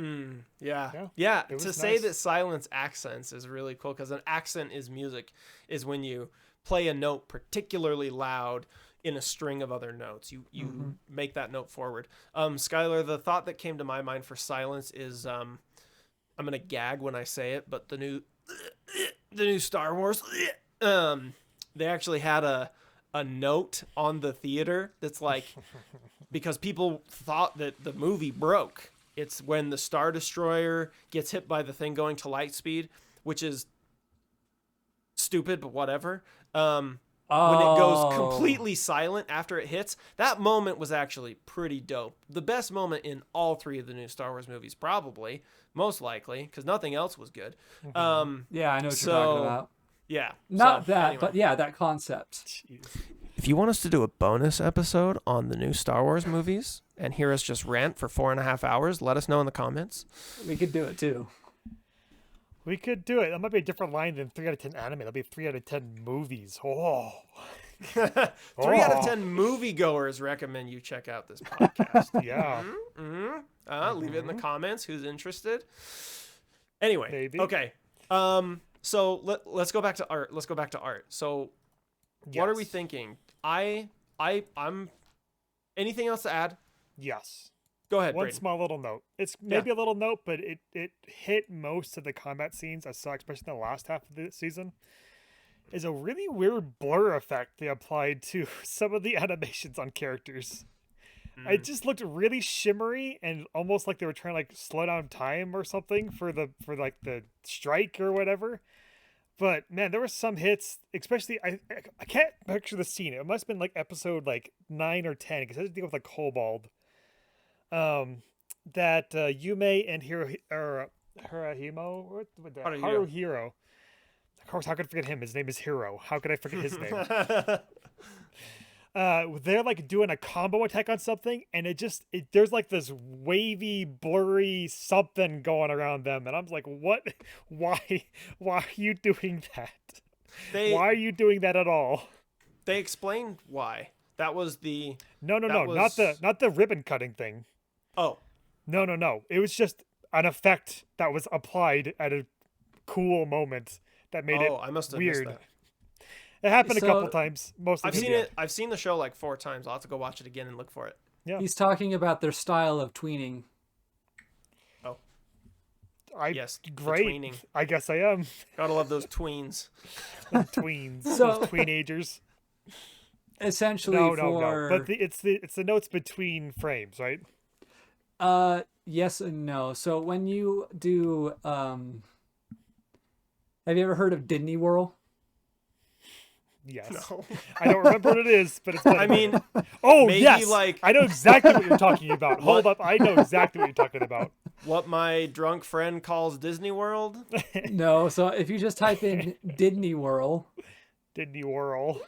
Yeah. It To was say nice. that silence accents is really cool, because an accent is music, is when you play a note particularly loud in a string of other notes. You make that note forward. Skyler, the thought that came to my mind for silence is, I'm gonna gag when I say it, but the new Star Wars, they actually had a note on the theater that's like, because people thought that the movie broke. It's when the Star Destroyer gets hit by the thing going to light speed, which is stupid, but whatever. When it goes completely silent after it hits, that moment was actually pretty dope. The best moment in all three of the new Star Wars movies, probably, most likely, because nothing else was good. Yeah, I know what you're talking about. Yeah. Not so, that, anyway. but yeah, that concept. Jeez. If you want us to do a bonus episode on the new Star Wars movies and hear us just rant for 4.5 hours, let us know in the comments. We could do it too. We could do it. That might be a different line than 3 out of 10 anime. That'll be 3 out of 10 movies. Oh. 3 out of 10 moviegoers recommend you check out this podcast. Yeah. Leave it in the comments who's interested. Anyway, Maybe. okay. So let's go back to art. So what are we Yes. thinking? I'm anything else to add? Yes. Go ahead, One Braydn. small little note. It's maybe a little note, but it hit most of the combat scenes I saw, especially in the last half of the season. Is a really weird blur effect they applied to some of the animations on characters. It just looked really shimmery and almost like they were trying to like slow down time or something for the strike or whatever. But man, there were some hits, especially I can't picture the scene. It must have been like episode like 9 or 10 because I had to deal with like Kobold. That Yume and Hirahimo, what the Haruhiro. Of course, how could I forget him? His name is Hiro. How could I forget his name? They're like doing a combo attack on something, and there's like this wavy, blurry something going around them, and I'm like, what? Why are you doing that? Why are you doing that at all? They explained why. That was the No, was- not the ribbon cutting thing. oh. No. It was just an effect that was applied at a cool moment that made it I must have weird. missed that. It happened a So- couple times. Mostly I've seen it. I've seen the show like 4 times. I'll have to go watch it again and look for it. Yeah. He's talking about their style of tweening. Yes, the Great. tweening. I guess I am. Gotta love those tweens. Tweens. So- Those teenagers. Essentially, No. But it's the notes between frames, right? Yes and no. So when you do, have you ever heard of Disney Whirl? Yes. No. I don't remember what it is, but it's. I mean, oh maybe, yes, like- I know exactly what you're talking about. Hold up, I know exactly what you're talking about. what my drunk friend calls Disney World. No. So if you just type in Disney Whirl Disney Whirl.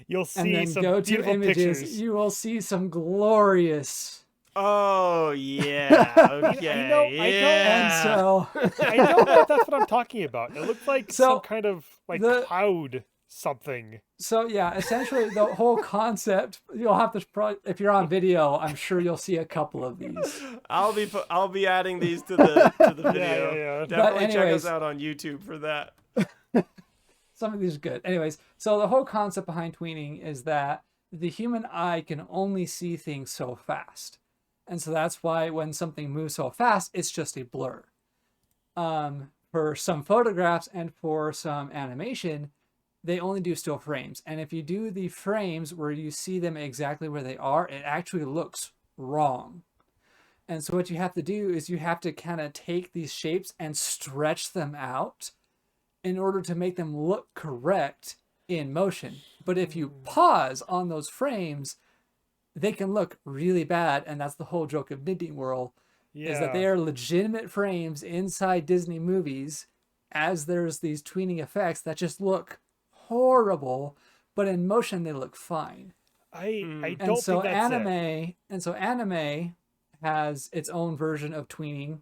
You'll and see then some go to beautiful images, pictures. you will see some glorious. Oh yeah. Okay. I know. Yeah. And so I don't know if that's what I'm talking about. It looked like So, some kind of like the- cloud something. So yeah, essentially the whole concept. You'll have to, if you're on video, I'm sure you'll see a couple of these. I'll be adding these to the video. Yeah. Definitely check anyways- us out on YouTube for that. Some of these are good. Anyways, so the whole concept behind tweening is that the human eye can only see things so fast. And so that's why when something moves so fast, it's just a blur. For some photographs and for some animation, they only do still frames. And if you do the frames where you see them exactly where they are, it actually looks wrong. And so what you have to do is you have to kind of take these shapes and stretch them out in order to make them look correct in motion. But if you pause on those frames, they can look really bad, and that's the whole joke of Disney World, is that they Yeah. are legitimate frames inside Disney movies, as there's these tweening effects that just look horrible, but in motion they look fine. I And don't so think that's it. anime has its own version of tweening.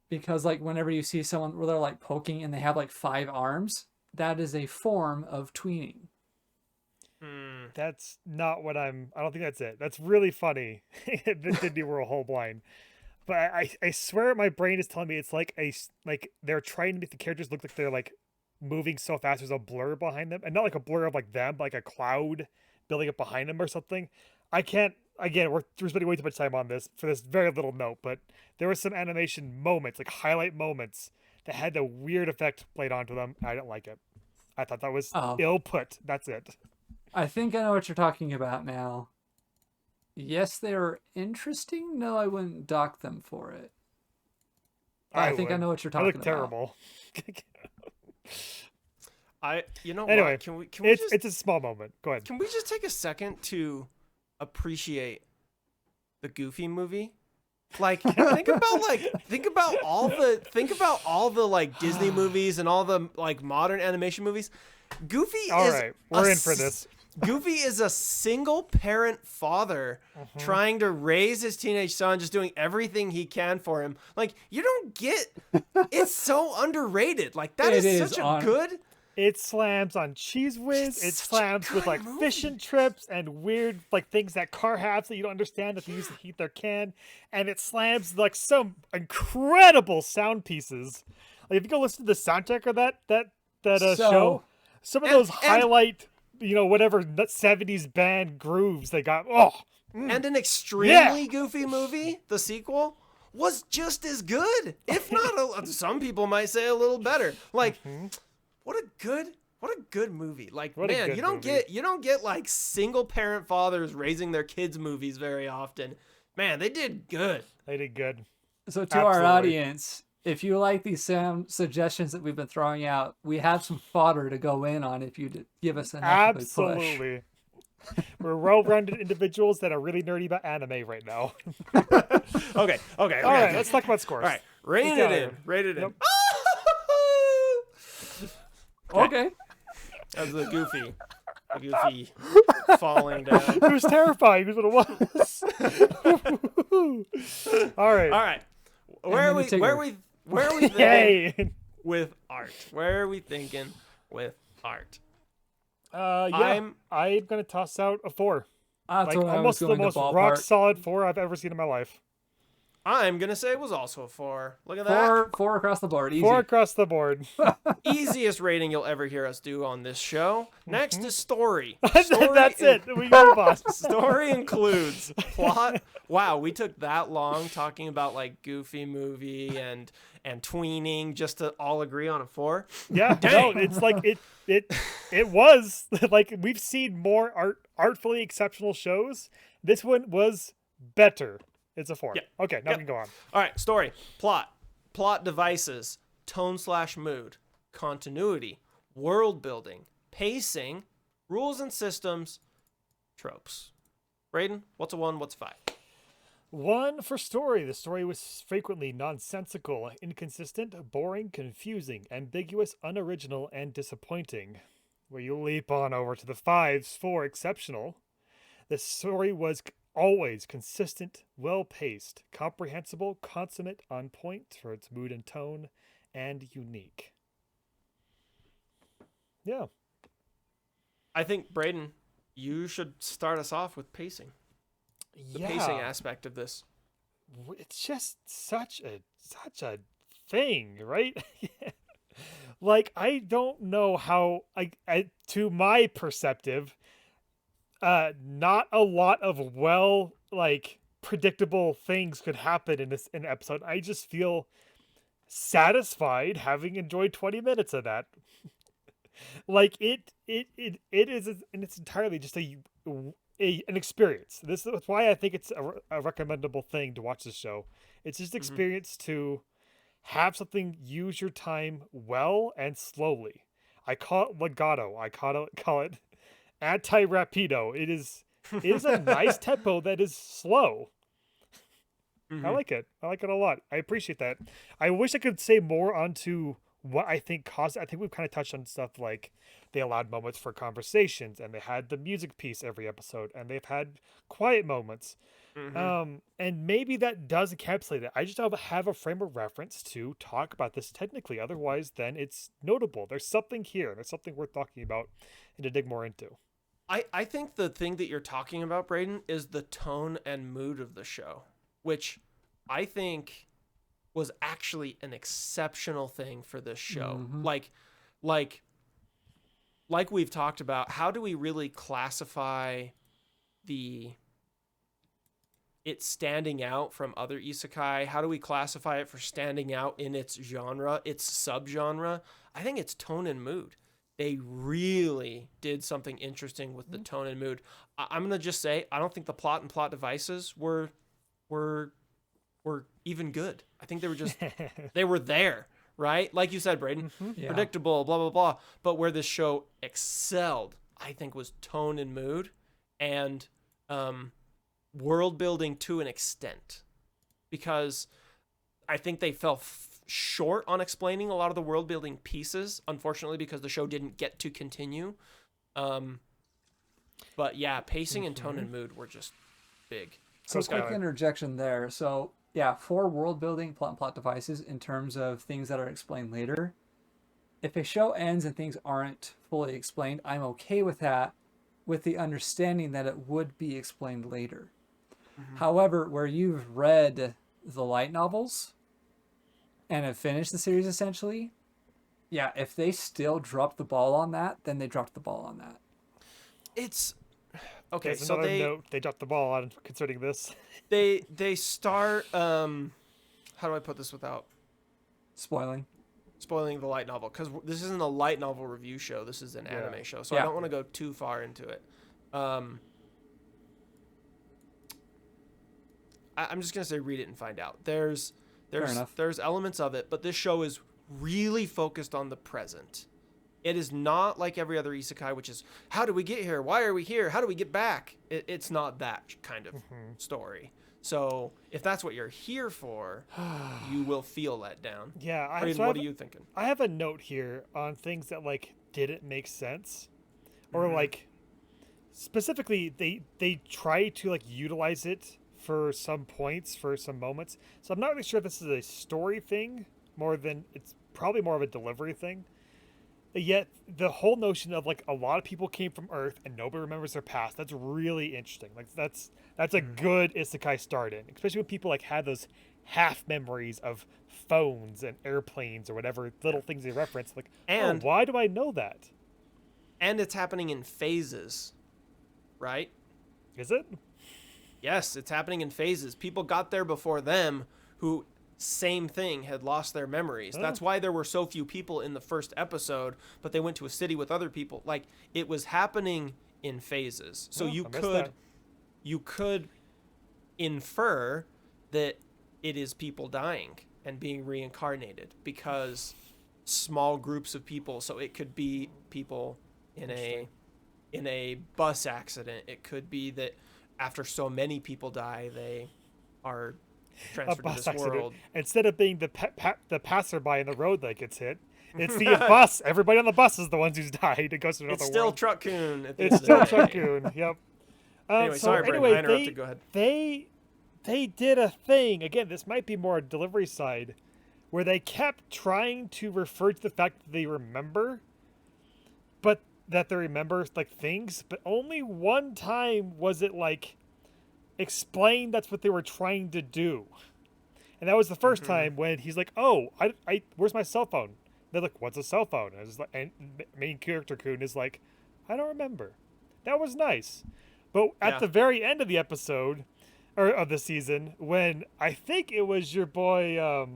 Because like whenever you see someone where they're like poking and they have like 5 arms, that is a form of tweening. That's not what I don't think that's it. That's really funny. The Disney World whole blind. But I swear my brain is telling me it's like like they're trying to make the characters look like they're like moving so fast there's a blur behind them. And not like a blur of like them, but like a cloud building up behind them or something. I can't again, we're spending way too much time on this for this very little note, but there were some animation moments, like highlight moments, that had the weird effect played onto them. I didn't like it. I thought that was Oh. ill put. That's it. I think I know what you're talking about now. Yes, they are interesting. No, I wouldn't dock them for it. I think I would. know what you're I talking look about. terrible. You know Anyway, what? Can we it's a small moment. Go ahead. can we just take a second to appreciate the Goofy movie? Like think about all the like Disney movies and all the like modern animation movies. Goofy All is right, we're in for this. Goofy is a single parent father trying to raise his teenage son, just doing everything he can for him. Like, you don't get it's so underrated. Like, that It is is such a on- good. It slams on Cheese Whiz. It's It such a slams with good like movie. fishing trips and weird like things that car has that you don't understand that they use to heat their can. And it slams like some incredible sound pieces. Like if you go listen to the soundtrack of that show, some of those highlight whatever 70s band grooves they got. And an extremely goofy movie, the sequel, was just as good, if not some people might say a little better. Like, what a good movie. Like, What a man, good you don't get like single parent fathers raising their kids movies very often. Man, they did good. They did good. So to our Absolutely. audience, if you like these sound suggestions that we've been throwing out, we have some fodder to go in on if you give us enough of a push. Absolutely. We're well-rounded individuals that are really nerdy about anime right now. Okay. All right, let's talk about scores. All right, rate Let's it go. in. Rate it in. Yep. Okay. That's the goofy falling down. It was terrifying. Is what it was. All right. All right. Where are we thinking Yay. with art? Where are we thinking with art? Yeah. I'm gonna toss out a 4. That's Like what I was almost the going to most ballpark. rock solid 4 I've ever seen in my life. I'm gonna say it was also a 4. Look at that. Four across the board. Easy. 4 across the board. Easiest rating you'll ever hear us do on this show. Next is story. That's it. We move on. Story includes plot. Wow, we took that long talking about like Goofy movie and tweening just to all agree on a 4. Yeah, no, it's like it was like we've seen more artfully exceptional shows. This one was better. It's a 4. Yep. Okay, now Yep. we can go on. All right, story, plot devices, tone/mood, continuity, world building, pacing, rules and systems, tropes. Braydn, what's a 1? What's a 5? 1 for story. The story was frequently nonsensical, inconsistent, boring, confusing, ambiguous, unoriginal, and disappointing. Where you leap on over to the 5s for exceptional. The story was always consistent, well-paced, comprehensible, consummate, on point for its mood and tone, and unique. Yeah. I think Braydn, you should start us off with pacing. The pacing aspect of this. It's just such a thing, right? Like I don't know how I to my perceptive not a lot of predictable things could happen in an episode. I just feel satisfied having enjoyed 20 minutes of that. Like it is, and it's entirely just an experience. That's why I think it's a recommendable thing to watch this show. It's just experience to have something, use your time well and slowly. I call it legato. I call it anti-rapido. It is It is a nice tempo that is slow. I like it. I like it a lot. I appreciate that. I wish I could say more onto what I think caused. I think we've kind of touched on stuff like they allowed moments for conversations, and they had the music piece every episode, and they've had quiet moments. And maybe that does encapsulate it. I just don't have a frame of reference to talk about this technically. Otherwise, then it's notable. There's something here. There's something worth talking about and to dig more into. I think the thing that you're talking about, Braydn, is the tone and mood of the show, which I think was actually an exceptional thing for this show. Like we've talked about, how do we really classify it standing out from other isekai? How do we classify it for standing out in its genre, its subgenre? I think it's tone and mood. They really did something interesting with the tone and mood. I'm going to just say, I don't think the plot and plot devices were even good. I think they were just, they were there, right? Like you said, Braydn, predictable, blah, blah, blah. But where this show excelled, I think, was tone and mood and world building to an extent. Because I think they fell short on explaining a lot of the world building pieces, unfortunately, because the show didn't get to continue. But yeah, pacing and tone and mood were just big. So quick interjection there. So yeah, for world building, plot and plot devices in terms of things that are explained later, if a show ends and things aren't fully explained, I'm okay with that, with the understanding that it would be explained later. However, where you've read the light novels and have finished the series essentially, yeah, if they still drop the ball on that, then they dropped the ball on that. It's okay. There's So note they dropped the ball on concerning this. they start. How do I put this without Spoiling the light novel? Because this isn't a light novel review show. This is an anime show, so I Yeah. don't want to go too far into it. I'm just gonna say read it and find out. There's elements of it, but this show is really focused on the present. It is not like every other isekai, which is, how do we get here? Why are we here? How do we get back? It's not that kind of story. So if that's what you're here for, you will feel let down. Yeah. What are you thinking? I have a note here on things that like didn't make sense, or like specifically they try to like utilize it for some points, for some moments. So I'm not really sure if this is a story thing more than it's probably more of a delivery thing. Yet the whole notion of like a lot of people came from Earth and nobody remembers their past, that's really interesting. Like that's a good isekai start in, especially when people like had those half memories of phones and airplanes or whatever little things they reference. Like, and why do I know that? And it's happening in phases, right? Is it? Yes, it's happening in phases. People got there before them who, same thing, had lost their memories. That's why there were so few people in the first episode, but they went to a city with other people. Like, it was happening in phases. So you could infer that it is people dying and being reincarnated, because small groups of people. So it could be people in a bus accident. It could be that after so many people die, they are transferred to this world. Instead of being the passerby in the road that gets hit, it's the bus. Everybody on the bus is the ones who's died. It goes to another It's still world. Truck-kun. It's still Truck-kun. Yep. Anyway, sorry, Braydn, I interrupted. Go ahead. They did a thing. Again, this might be more delivery side, where they kept trying to refer to the fact that they remember, but that they remember like things, but only one time was it like explained that's what they were trying to do. And that was the first time when he's like, oh, I where's my cell phone? They're like, what's a cell phone? And main character Kun is like, I don't remember. That was nice. But at the very end of the episode, or of the season, when I think it was your boy,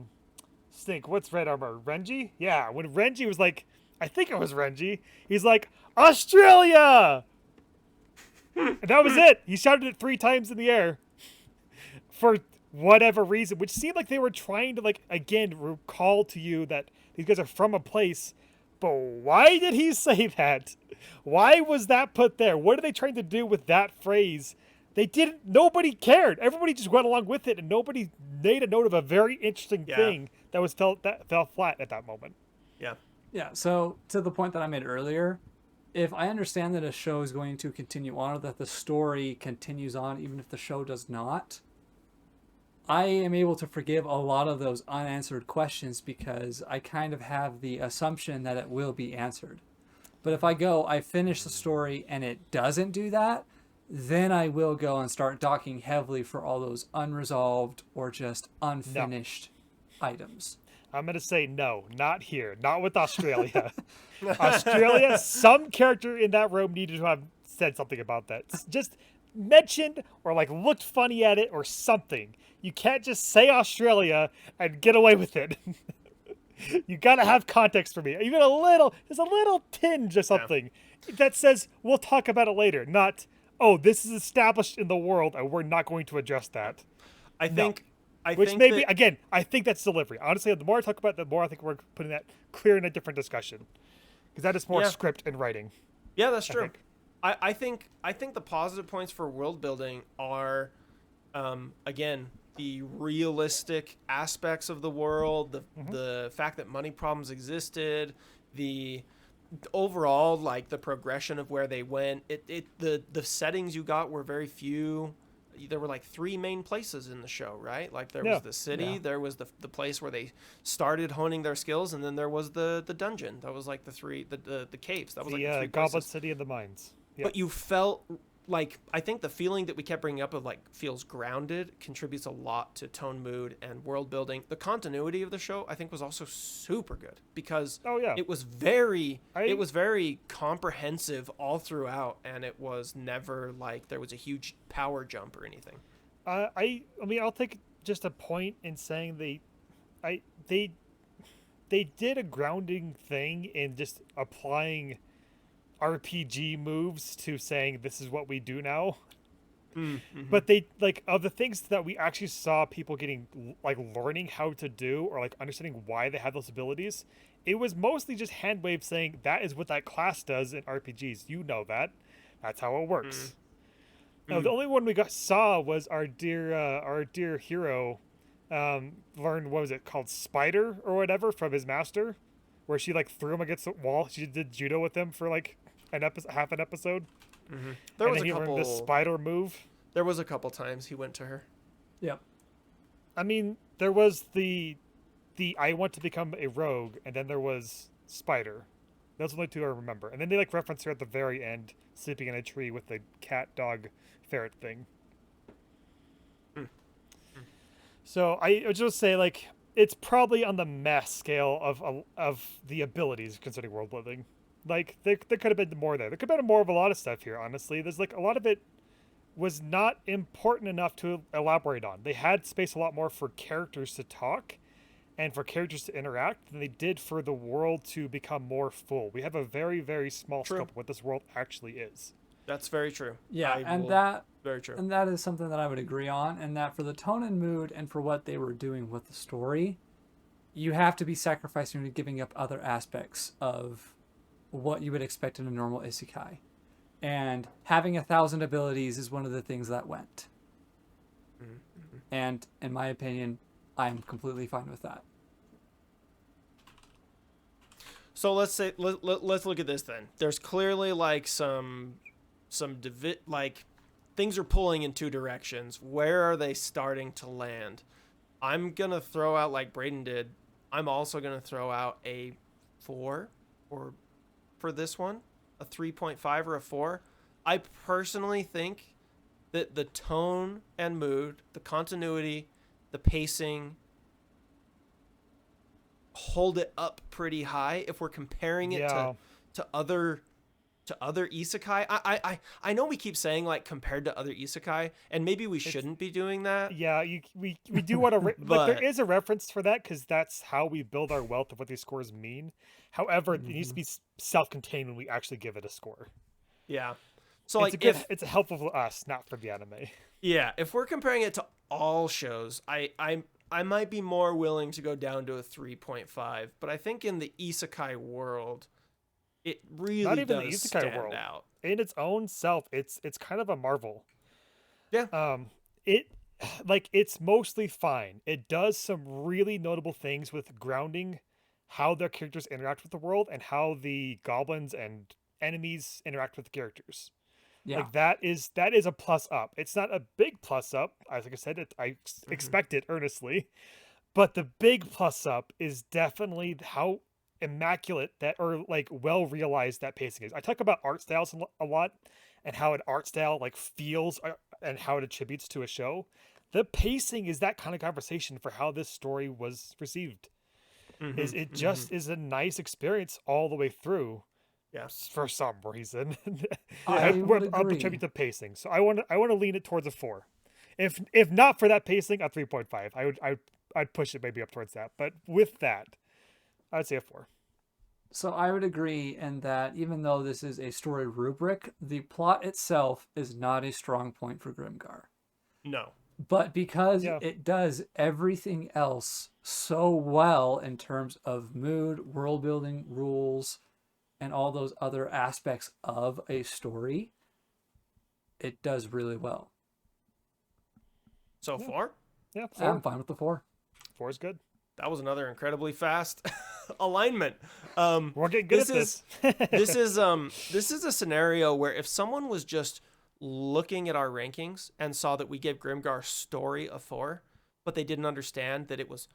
Stink, what's Red Armor? Renji? Yeah, when Renji was like, I think it was Renji, he's like, Australia! And that was it. He shouted it 3 times in the air for whatever reason, which seemed like they were trying to, like, again, recall to you that these guys are from a place But why did he say that? Why was that put there? What are they trying to do with that phrase? Nobody cared. Everybody just went along with it, and nobody made a note of a very interesting thing that fell flat at that moment. Yeah. Yeah, so to the point that I made earlier, if I understand that a show is going to continue on, or that the story continues on, even if the show does not, I am able to forgive a lot of those unanswered questions because I kind of have the assumption that it will be answered. But if I finish the story and it doesn't do that, then I will go and start docking heavily for all those unresolved or just unfinished items. I'm going to say no, not here. Not with Australia. Australia, some character in that room needed to have said something about that. Just mentioned or like looked funny at it or something. You can't just say Australia and get away with it. You got to have context for me. Even there's a little tinge or something that says we'll talk about it later. Not, oh, this is established in the world and we're not going to address that. I think Again, I think that's delivery. Honestly, the more I talk about it, the more I think we're putting that clear in a different discussion. Because that is more script and writing. Yeah, that's true. I think the positive points for world building are, again, the realistic aspects of the world, the fact that money problems existed, the overall like the progression of where they went. The settings you got were very few. There were like 3 main places in the show, right? Like there was the city, there was the place where they started honing their skills, and then there was the dungeon. That was like the caves. That was like the 3 Goblet places. City of the Mines. Yep. But you felt like, I think the feeling that we kept bringing up of like feels grounded contributes a lot to tone, mood, and world building. The continuity of the show I think was also super good because it was very comprehensive all throughout, and it was never like there was a huge power jump or anything. I mean, I'll take just a point in saying they did a grounding thing in just applying RPG moves to saying this is what we do now. But they like of the things that we actually saw people getting like learning how to do or like understanding why they have those abilities, it was mostly just hand wave saying that is what that class does in RPGs. You know that's how it works. Now the only one we saw was our dear hero learned, what was it called, Spider or whatever, from his master, where she like threw him against the wall. She did judo with him for like half an episode. There was he learned the spider move. There was a couple times he went to her. Yep. I mean, there was the I want to become a rogue, and then there was Spider. Those are the only 2 I remember. And then they like reference her at the very end, sleeping in a tree with the cat, dog, ferret thing. So I would just say like it's probably on the mass scale of the abilities concerning world building. Like there could have been more there. There could have been more of a lot of stuff here. Honestly, there's like a lot of it was not important enough to elaborate on. They had space a lot more for characters to talk and for characters to interact than they did for the world to become more full. We have a very, very small scope of what this world actually is. That's very true. Yeah, very true. And that is something that I would agree on, and that for the tone and mood and for what they were doing with the story, you have to be sacrificing and giving up other aspects of what you would expect in a normal isekai. And having 1,000 abilities is one of the things that went. And in my opinion, I'm completely fine with that. So let's look at this then. There's clearly like like things are pulling in 2 directions. Where are they starting to land? I'm gonna throw out, like Braydn did, I'm also gonna throw out a 4 or for this one, a 3.5 or a 4. I personally think that the tone and mood, the continuity, the pacing hold it up pretty high if we're comparing it to other isekai. I know we keep saying like compared to other isekai, and maybe we shouldn't be doing that. Yeah, we do want to like there is a reference for that because that's how we build our wealth of what these scores mean. However, it needs to be self-contained when we actually give it a score. Yeah. So like it's helpful for us, not for the anime. Yeah, if we're comparing it to all shows, I might be more willing to go down to a 3.5, but I think in the Isekai world, it really Not even the does Isekai stand world. out. In its own self, it's kind of a marvel. Yeah. It's mostly fine. It does some really notable things with grounding how their characters interact with the world and how the goblins and enemies interact with the characters. Yeah. Like that is a plus up. It's not a big plus up, as like I said, I expect it earnestly, but the big plus up is definitely how immaculate that, or like well realized that pacing is. I talk about art styles a lot and how an art style like feels and how it attributes to a show. The pacing is that kind of conversation for how this story was received. Is it just is a nice experience all the way through. Yeah. For some reason, I would I'll agree. attribute the pacing. So I want to lean it towards a 4. If not for that pacing, a 3.5. I'd push it maybe up towards that. But with that, I'd say a 4. So I would agree in that even though this is a story rubric, the plot itself is not a strong point for Grimgar. No. But because Yeah. it does everything else so well in terms of mood, world building, rules, and all those other aspects of a story, it does really well. So far, Yeah, I'm 4. fine with the 4. 4 is good. that was another incredibly fast alignment. We're getting good at this. This is a scenario where if someone was just looking at our rankings and saw that we gave Grimgar's story a 4, but they didn't understand that it was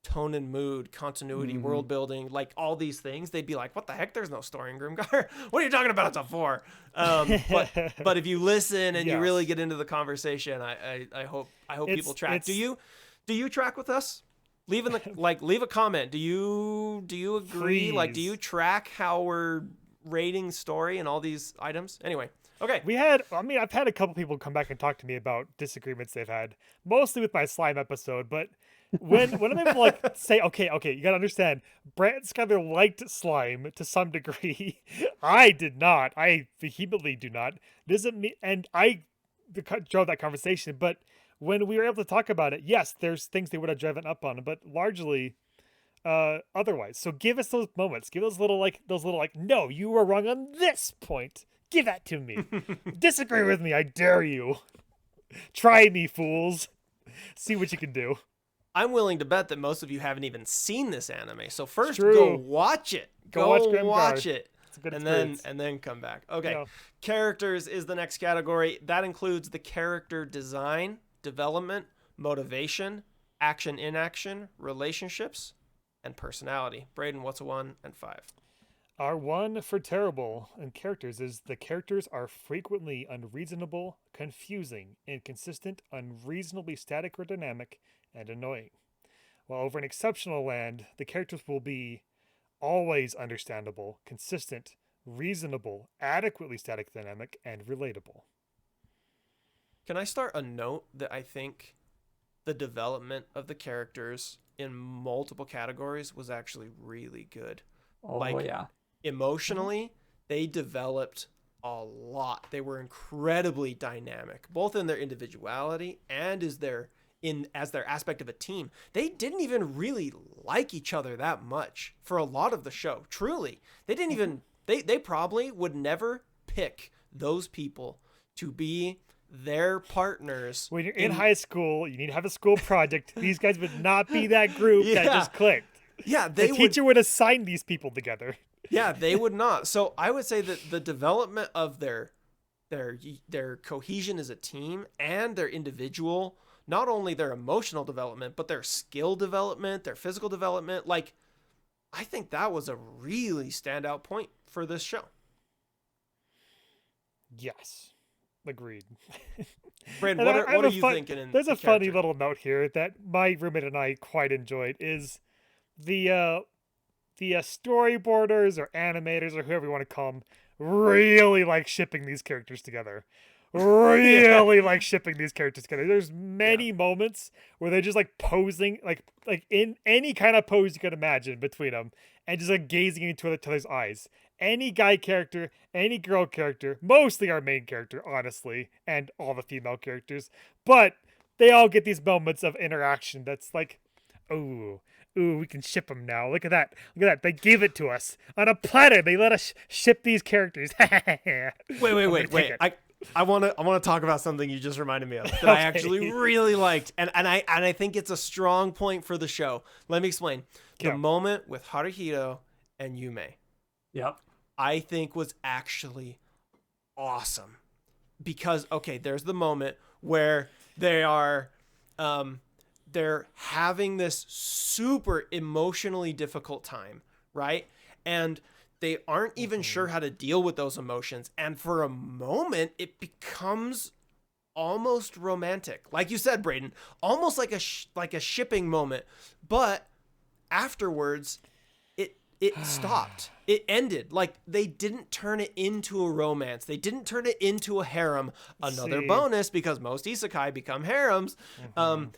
tone and mood, continuity, world building, like all these things, they'd be like, what the heck, there's no story in Grimgar. What are you talking about? It's a 4. But if you listen and you really get into the conversation, I hope people track. Do you track with us? Leave in the leave a comment. Do you agree? Please. Like, do you track how we're rating story and all these items? Anyway, okay. I've had a couple people come back and talk to me about disagreements they've had, mostly with my slime episode, but when I'm able to like say, okay, you gotta understand, Brett and Skyler liked slime to some degree. I did not. I vehemently do not. Doesn't mean, and I drove that conversation, but when we were able to talk about it, yes, there's things they would have driven up on, but largely otherwise. So give us those moments. Give those little no, you were wrong on this point. Give that to me. Disagree with me, I dare you. Try me, fools. See what you can do. I'm willing to bet that most of you haven't even seen this anime. So first, True. go watch it. Go watch Grimgar. watch it. It's a good and experience. then come back. Okay. Yeah. Characters is the next category. That includes the character design, development, motivation, action, inaction, relationships, and personality. Braydn, what's a 1 and 5? Our 1 for terrible in characters is the characters are frequently unreasonable, confusing, inconsistent, unreasonably static or dynamic, and annoying. While over in exceptional land, the characters will be always understandable, consistent, reasonable, adequately static, dynamic, and relatable. Can I start a note that I think the development of the characters in multiple categories was actually really good. Oh, yeah. Emotionally, they developed a lot. They were incredibly dynamic, both in their individuality and as their aspect of a team. They didn't even really like each other that much for a lot of the show. Truly, they didn't even. They probably would never pick those people to be their partners. When you're in high school, you need to have a school project. These guys would not be that group that just clicked. Yeah, The teacher would assign these people together. Yeah, they would not. So I would say that the development of their cohesion as a team and their individual, not only their emotional development, but their skill development, their physical development, like, I think that was a really standout point for this show. Yes. Agreed. Brandon, And what are you thinking? There's a funny little note here that my roommate and I quite enjoyed is the storyboarders or animators or whoever you want to call them really like shipping these characters together. Really like shipping these characters together. There's many moments where they're just like posing, like in any kind of pose you can imagine between them, and just like gazing into each other's eyes. Any guy character, any girl character, mostly our main character, honestly, and all the female characters, but they all get these moments of interaction that's like ooh, we can ship them now. Look at that. Look at that. They gave it to us on a platter. They let us ship these characters. Wait. I want to talk about something you just reminded me of that I actually really liked, and I think it's a strong point for the show. Let me explain. The moment with Haruhito and Yume, Yep. I think was actually awesome because there's the moment where they're having this super emotionally difficult time, right? And they aren't even sure how to deal with those emotions, and for a moment it becomes almost romantic, like you said, Braydn, almost like a shipping moment, but afterwards it stopped. It ended. Like, they didn't turn it into a romance. They didn't turn it into a harem. Another bonus, because most isekai become harems.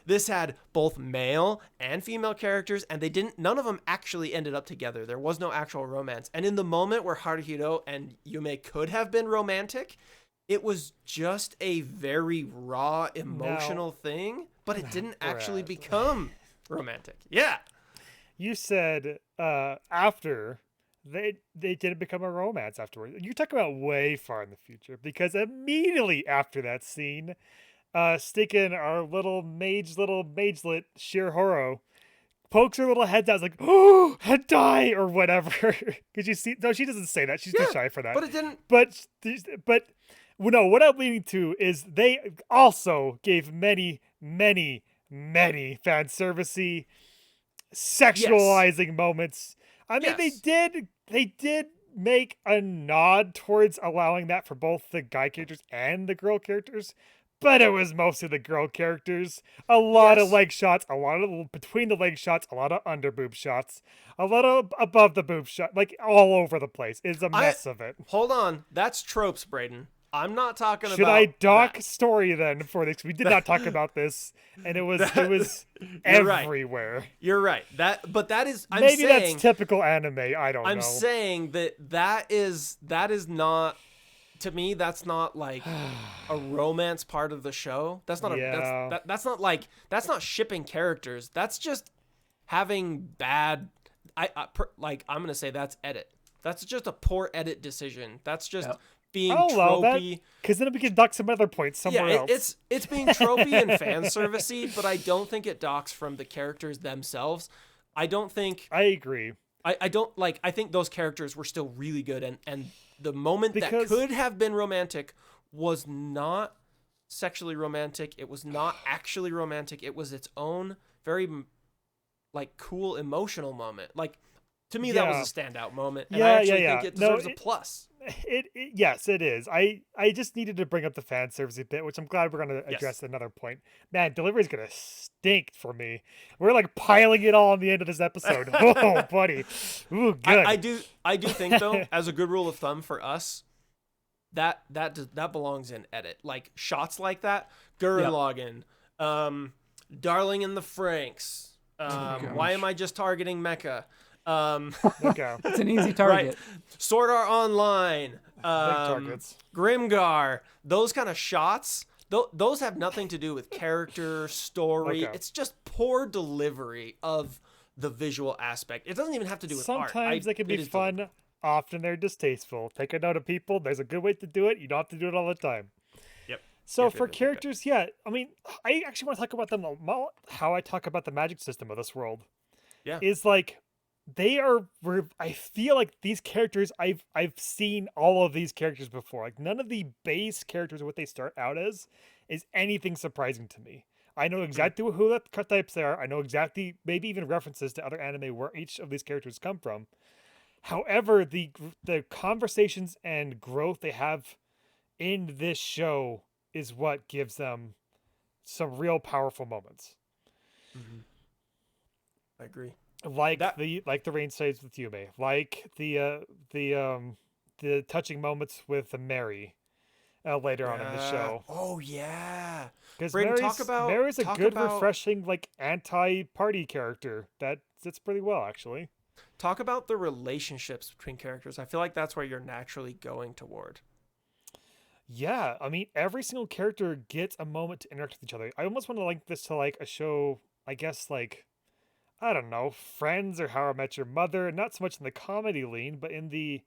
This had both male and female characters, and none of them actually ended up together. There was no actual romance. And in the moment where Haruhito and Yume could have been romantic, it was just a very raw, emotional thing, but it didn't actually become romantic. Yeah. You said after they didn't become a romance afterwards. You're talking about way far in the future, because immediately after that scene, sticking our little magelet Shirhoro pokes her little head out, like, oh, hentai or whatever. Because you see, no, she doesn't say that. She's too shy for that. But it didn't. But no, what I'm leading to is they also gave many fan servicey, sexualizing moments. I mean, they did make a nod towards allowing that for both the guy characters and the girl characters, but it was mostly the girl characters. A lot of leg shots, a lot of between the leg shots, a lot of under boob shots, a lot of above the boob shot, like all over the place. It's a mess of it. Hold on, that's tropes, Braydn. I'm not talking about. Should I dock that story then for this? We did not talk about this, and it was everywhere. You're right. That is. Maybe that's typical anime. I don't know. I'm saying that is not. To me, that's not like a romance part of the show. That's not that's not shipping characters. That's just having bad. I'm gonna say that's edit. That's just a poor edit decision. That's just. Being tropey, because then we can dock some other points somewhere else. It's being tropey and fan servicey, but I don't think it docks from the characters themselves. I agree. I don't like. I think those characters were still really good, and the moment that could have been romantic was not sexually romantic. It was not actually romantic. It was its own very cool emotional moment. Like, to me, that was a standout moment, and I actually think it deserves a plus. Yes, it is. I just needed to bring up the fan service a bit, which I'm glad we're going to address another point. Man, delivery is going to stink for me. We're like piling it all on the end of this episode. Oh, buddy. Ooh, good. I do think, though, as a good rule of thumb for us, that belongs in edit. Like, shots like that, Gurren Lagann, Darling in the Franxx, Why Am I Just Targeting Mecha? It's an easy target. Right. Sword Art Online, Grimgar, those kind of shots, those have nothing to do with character, story. It's just poor delivery of the visual aspect. It doesn't even have to do with art. Sometimes they can be fun, often they're distasteful. Take a note of people. There's a good way to do it. You don't have to do it all the time. Yep. So for characters, I mean, I actually want to talk about them how I talk about the magic system of this world. Yeah. Is like, I feel like these characters, I've seen all of these characters before. Like, none of the base characters, what they start out as, is anything surprising to me. I know exactly who the cut types they are. I know exactly, maybe even references to other anime where each of these characters come from. However, the conversations and growth they have in this show is what gives them some real powerful moments. Mm-hmm. I agree. Like the rain saves with Yume, like the touching moments with Mary later on in the show. Oh yeah, because Mary's a good, refreshing, like, anti-party character that sits pretty well, actually. Talk about the relationships between characters. I feel like that's where you're naturally going toward. Yeah, I mean, every single character gets a moment to interact with each other. I almost want to link this to like a show, I guess, like I don't know, Friends or How I Met Your Mother. Not so much in the comedy lean, but in the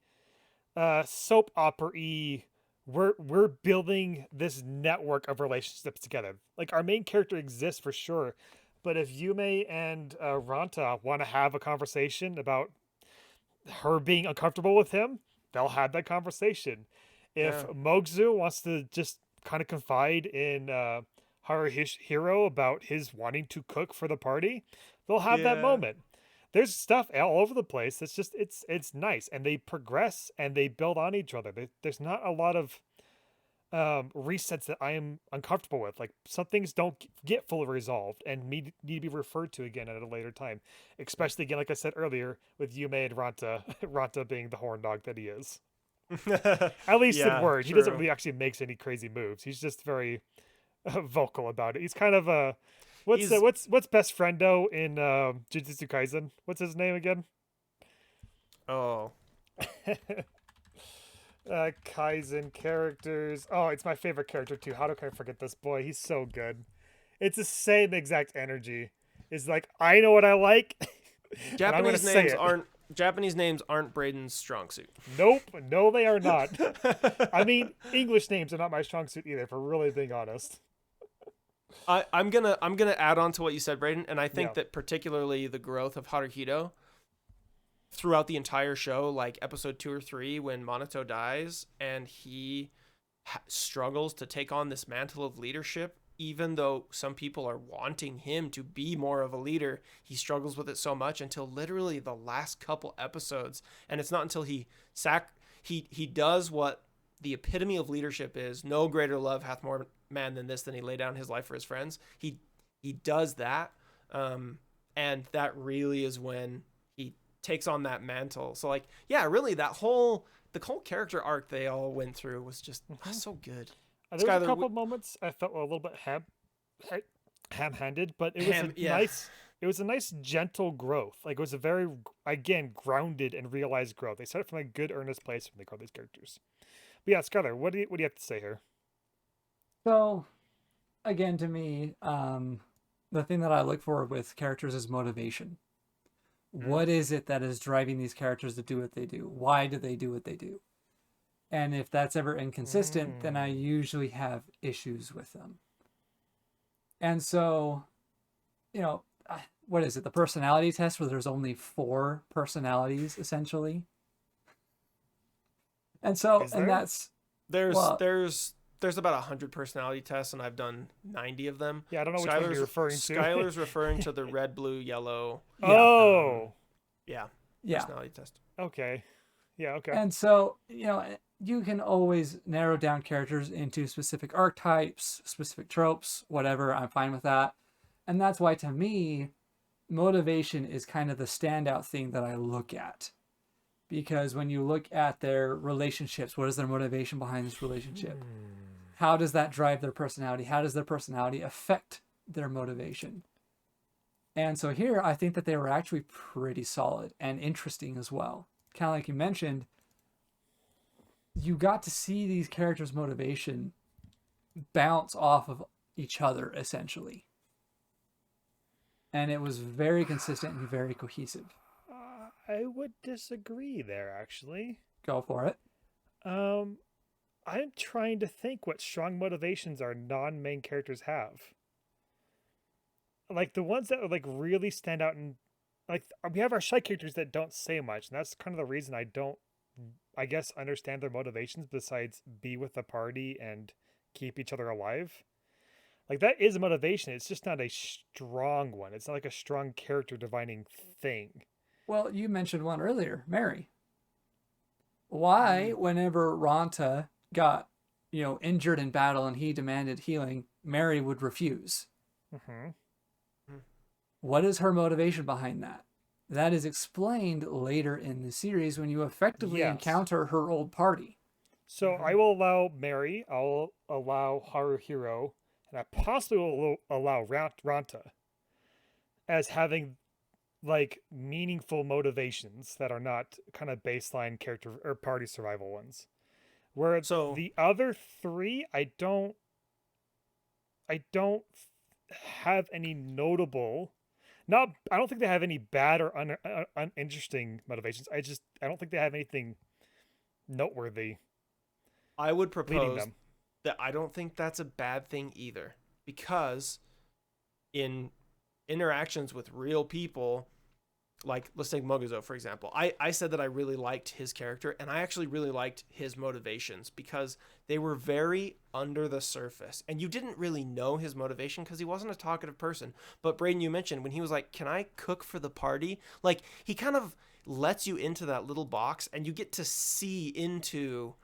soap opera-y. We're building this network of relationships together. Like our main character exists for sure, but if Yume and Ranta want to have a conversation about her being uncomfortable with him, they'll have that conversation. If Yeah. Mogzu wants to just kind of confide in Haruhiro about his wanting to cook for the party, they'll have that Yeah. moment. There's stuff all over the place. It's nice, and they progress and they build on each other. There's not a lot of resets that I am uncomfortable with. Like some things don't get fully resolved and need to be referred to again at a later time. Especially again, like I said earlier, with Yume and Ranta, Ranta being the horn dog that he is. At least in Yeah, word, he doesn't true. really actually makes any crazy moves. He's just very vocal about it. He's kind of a He's what's best friendo in Jujutsu Kaisen? What's his name again? oh Kaizen characters. Oh, it's my favorite character too. How can I forget this boy? He's so good. It's the same exact energy. It's like I know what I like, and I'm gonna Japanese say names it. aren't Japanese names aren't Braydon's strong suit. Nope, no, they are not. I mean, English names are not my strong suit either. If we're really being honest. I'm gonna add on to what you said, Braydon, and I think Yeah. that particularly the growth of Haruhito throughout the entire show, like episode 2 or 3, when Minato dies and he struggles to take on this mantle of leadership, even though some people are wanting him to be more of a leader, he struggles with it so much until literally the last couple episodes, and it's not until he does what the epitome of leadership is. No greater love hath more man than this, than he lay down his life for his friends. He does that, and that really is when he takes on that mantle. So like, yeah, really the whole character arc they all went through was just so good. There was Skyler, a couple moments I felt a little bit ham-handed, but it was Yeah. it was a nice gentle growth. Like it was a very again grounded and realized growth. They started from a good earnest place when they grow these characters. But yeah, Skyler, what do you have to say here? So, again, to me, the thing that I look for with characters is motivation. What is it that is driving these characters to do what they do? Why do they do what they do? And if that's ever inconsistent, then I usually have issues with them. And so, what is it? The personality test where there's only 4 personalities, essentially. And so, Is there? and that's, There's well, there's about 100 personality tests, and I've done 90 of them. Yeah, I don't know which one you're referring to. Skyler's referring to the red, blue, yellow. Oh, Yeah, yeah. personality test. okay. Yeah, okay. And so, you can always narrow down characters into specific archetypes, specific tropes, whatever. I'm fine with that. And that's why, to me, motivation is kind of the standout thing that I look at. Because when you look at their relationships, what is their motivation behind this relationship? How does that drive their personality? How does their personality affect their motivation? And so here, I think that they were actually pretty solid and interesting as well. Kind of like you mentioned, you got to see these characters' motivation bounce off of each other, essentially. And it was very consistent and very cohesive. I would disagree there, actually. Go for it. I'm trying to think what strong motivations our non-main characters have. Like the ones that like really stand out, and like we have our side characters that don't say much, and that's kind of the reason I don't, I guess, understand their motivations besides be with the party and keep each other alive. Like that is a motivation. It's just not a strong one. It's not like a strong character defining thing. Well, you mentioned one earlier, Mary. Why, whenever Ranta got, injured in battle and he demanded healing, Mary would refuse? Mm-hmm. What is her motivation behind that? That is explained later in the series when you effectively Yes. encounter her old party. So I will allow Mary, I'll allow Haruhiro, and I possibly will allow Ranta as having like meaningful motivations that are not kind of baseline character or party survival ones. Where So- the other 3, I don't have any notable. Not, I don't think they have any bad or uninteresting motivations. I don't think they have anything noteworthy I would leading propose them. that I don't think that's a bad thing either, because in interactions with real people, like let's take Moguzo for example. I said that I really liked his character, and I actually really liked his motivations because they were very under the surface, and you didn't really know his motivation because he wasn't a talkative person. But Braydn, you mentioned when he was like, "Can I cook for the party?" Like he kind of lets you into that little box, and you get to see into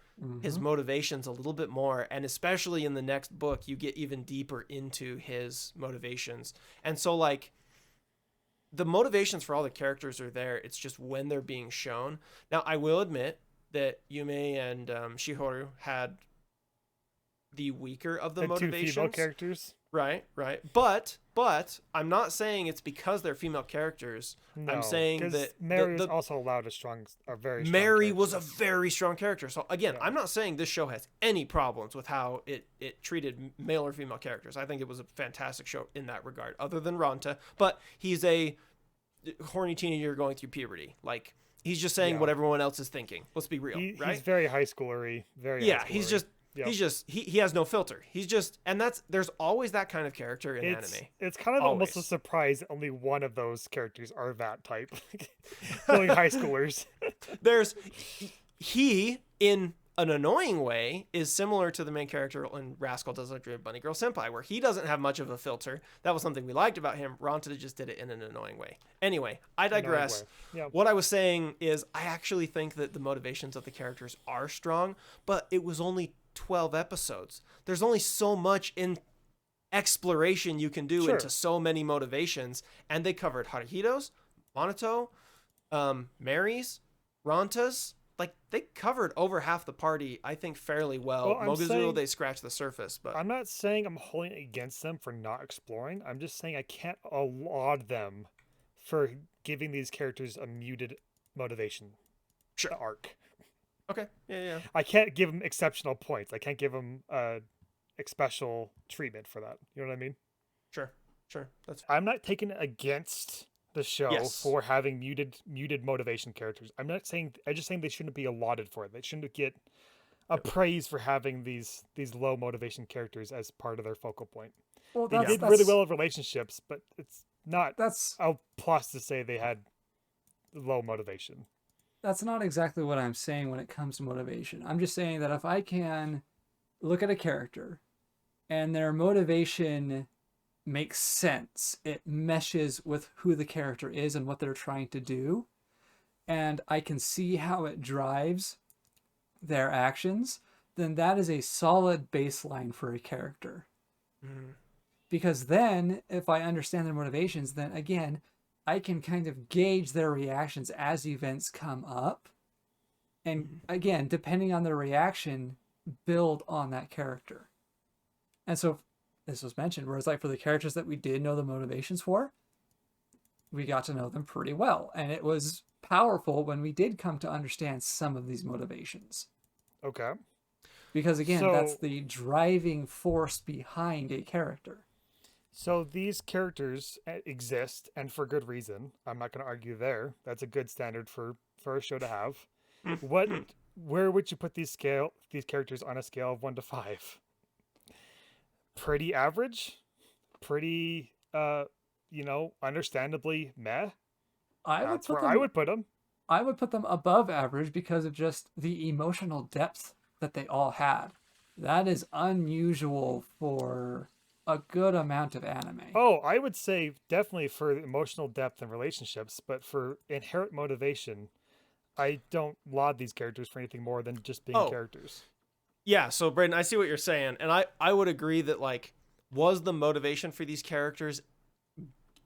his motivations a little bit more, and especially in the next book you get even deeper into his motivations. And so like the motivations for all the characters are there. It's just when they're being shown. Now, I will admit that Yume and Shihoru had the weaker of the And two motivations. female characters. Right, right. But I'm not saying it's because they're female characters. No, I'm saying 'cause that Mary was also allowed a very strong Mary was a character. very strong character. So again, Yeah. I'm not saying this show has any problems with how it treated male or female characters. I think it was a fantastic show in that regard, other than Ranta. But he's a horny teenager going through puberty. Like he's just saying Yeah. what everyone else is thinking. Let's be real, right? He's very high schoolery. Very Yeah, high he's schoolery. just Yep. he's just he has no filter. He's just, and there's always that kind of character in anime. It's kind of almost a Always. surprise only one of those characters are that type. Only high schoolers. There's he in an annoying way is similar to the main character in Rascal Does Not Dream of Bunny Girl Senpai, where he doesn't have much of a filter. That was something we liked about him. Ranta just did it in an annoying way. Anyway, I digress. Yeah. What I was saying is I actually think that the motivations of the characters are strong, but it was only 12 episodes. There's only so much in exploration you can do Sure. into so many motivations, and they covered Haruhito's, Monoto, Mary's, Ranta's. Like they covered over half the party, I think, fairly well. Well, I'm Moguzo, saying- they scratched the surface, but I'm not saying I'm holding it against them for not exploring. I'm just saying I can't applaud them for giving these characters a muted motivation Sure. arc. okay, yeah. I can't give them exceptional points. I can't give them special treatment for that. You know what I mean? Sure. That's I'm not taking it against the show Yes. for having muted motivation characters. I'm just saying they shouldn't be allotted for it. They shouldn't get a praise for having these low motivation characters as part of their focal point. Well, They that's did really well with relationships, but it's not that's a plus to say they had low motivation. that's not exactly what I'm saying when it comes to motivation. I'm just saying that if I can look at a character and their motivation makes sense, it meshes with who the character is and what they're trying to do, and I can see how it drives their actions, then that is a solid baseline for a character. Because then, if I understand their motivations, then again, I can kind of gauge their reactions as events come up. And again, depending on their reaction, build on that character. And so, this was mentioned, whereas like for the characters that we did know the motivations for, we got to know them pretty well. And it was powerful when we did come to understand some of these motivations. Okay. Because again, that's So- the driving force behind a character. So these characters exist, and for good reason. I'm not going to argue there. That's a good standard for a show to have. Where would you put these characters on a scale of 1 to 5? Pretty average, pretty understandably meh. That's where I would put them. I would put them above average because of just the emotional depth that they all had. That is unusual for a good amount of anime. Oh, I would say definitely for emotional depth and relationships, but for inherent motivation, I don't laud these characters for anything more than just being characters. Yeah, so Braydn, I see what you're saying, and I would agree that like, was the motivation for these characters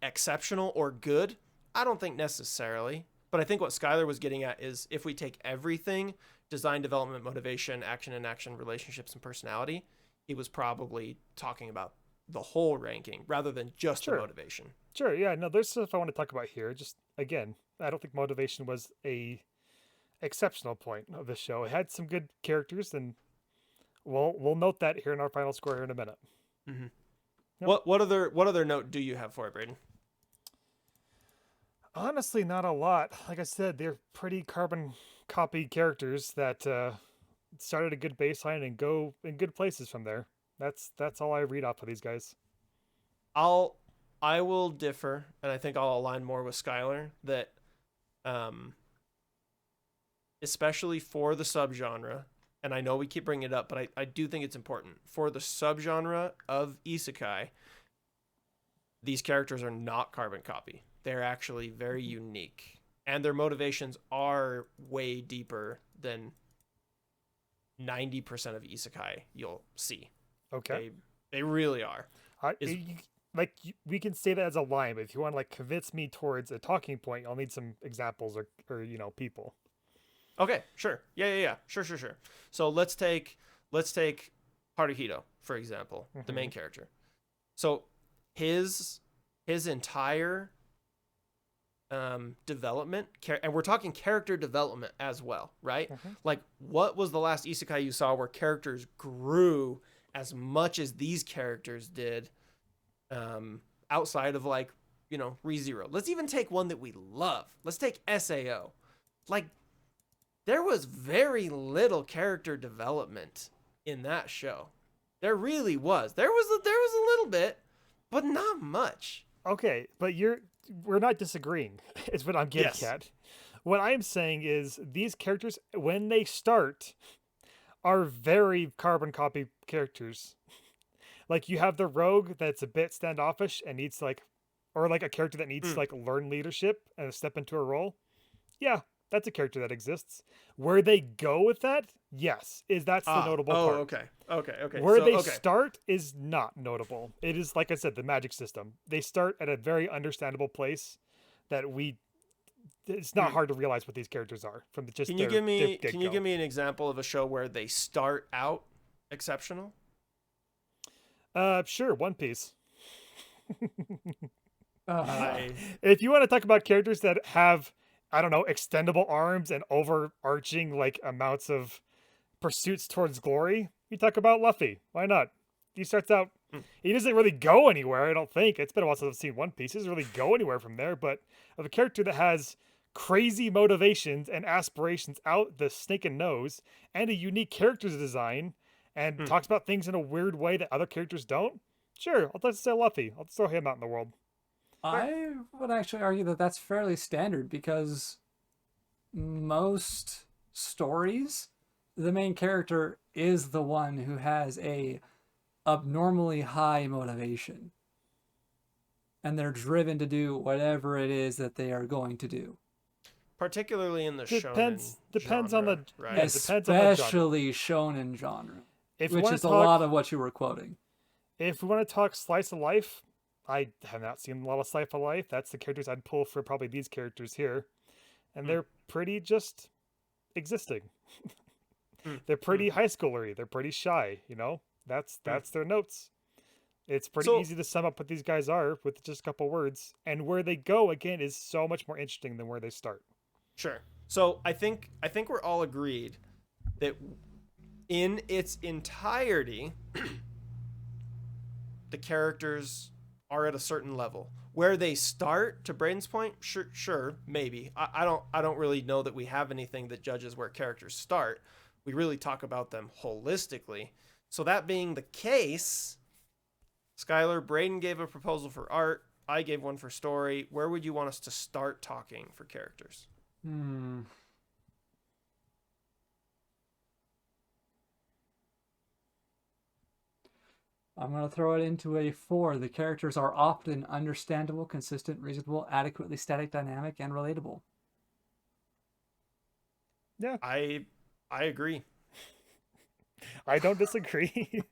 exceptional or good? I don't think necessarily, but I think what Skyler was getting at is if we take everything, design, development, motivation, action and action, relationships, and personality, he was probably talking about the whole ranking rather than just the motivation. Sure, yeah, no, there's stuff I want to talk about here. Just again, I don't think motivation was a exceptional point of the show. It had some good characters, and we'll note that here in our final score here in a minute. What other note do you have for it, Braydn? Honestly, not a lot. Like I said, they're pretty carbon copy characters that started a good baseline and go in good places from there. That's all I read off of these guys. I will differ, and I think I'll align more with Skyler that, especially for the subgenre, and I know we keep bringing it up, but I do think it's important for the subgenre of Isekai. These characters are not carbon copy. They're actually very unique, and their motivations are way deeper than 90% of Isekai you'll see. Okay. They really are. We can say that as a line, but if you want to like convince me towards a talking point, I'll need some examples or people. Okay, sure. Yeah. Sure. So let's take Haruhito, for example, the main character. So his entire development, and we're talking character development as well, right? Like, what was the last isekai you saw where characters grew as much as these characters did, outside of, like, ReZero? Let's even take one that we love. Let's take Sao. Like, there was very little character development in that show. There really was. There was a little bit, but not much. Okay, but we're not disagreeing. Is what I'm getting at. What I'm saying is these characters, when they start, are very carbon copy characters. Like, you have the rogue that's a bit standoffish and needs or like a character that needs to learn leadership and step into a role. Yeah, that's a character that exists. Where they go with that, yes, that's the notable part. Okay. Where they start is not notable. It is, like I said, the magic system. They start at a very understandable place that it's not hard to realize what these characters are from just. Can you give me an example of a show where they start out exceptional? Sure, One Piece. Uh, If you want to talk about characters that have, I don't know, extendable arms and overarching like amounts of pursuits towards glory, you talk about Luffy. Why not? He starts out, he doesn't really go anywhere, I don't think. It's been a while since I've seen One Piece. He doesn't really go anywhere from there, but of a character that has crazy motivations and aspirations out the stinking nose and a unique character design and talks about things in a weird way that other characters don't, sure, I'll just say Luffy. I'll just throw him out in the world. I would actually argue that that's fairly standard because most stories, the main character is the one who has a abnormally high motivation. And they're driven to do whatever it is that they are going to do. Particularly in the depends shonen on the genre, right? Yeah, especially shonen genre, which is a lot of what you were quoting. If we want to talk slice of life, I have not seen a lot of slice of life. That's the characters I'd pull for probably these characters here, and they're pretty just existing. They're pretty high schoolery. They're pretty shy. That's their notes. It's pretty easy to sum up what these guys are with just a couple words, and where they go again is so much more interesting than where they start. Sure. So I think we're all agreed that in its entirety, the characters are at a certain level. Where they start, to Braydon's point, sure, maybe. I don't really know that we have anything that judges where characters start. We really talk about them holistically. So that being the case, Skyler, Braydon gave a proposal for art. I gave one for story. Where would you want us to start talking for characters? I'm going to throw it into a 4. The characters are often understandable, consistent, reasonable, adequately static, dynamic, and relatable. Yeah. I agree. I don't disagree.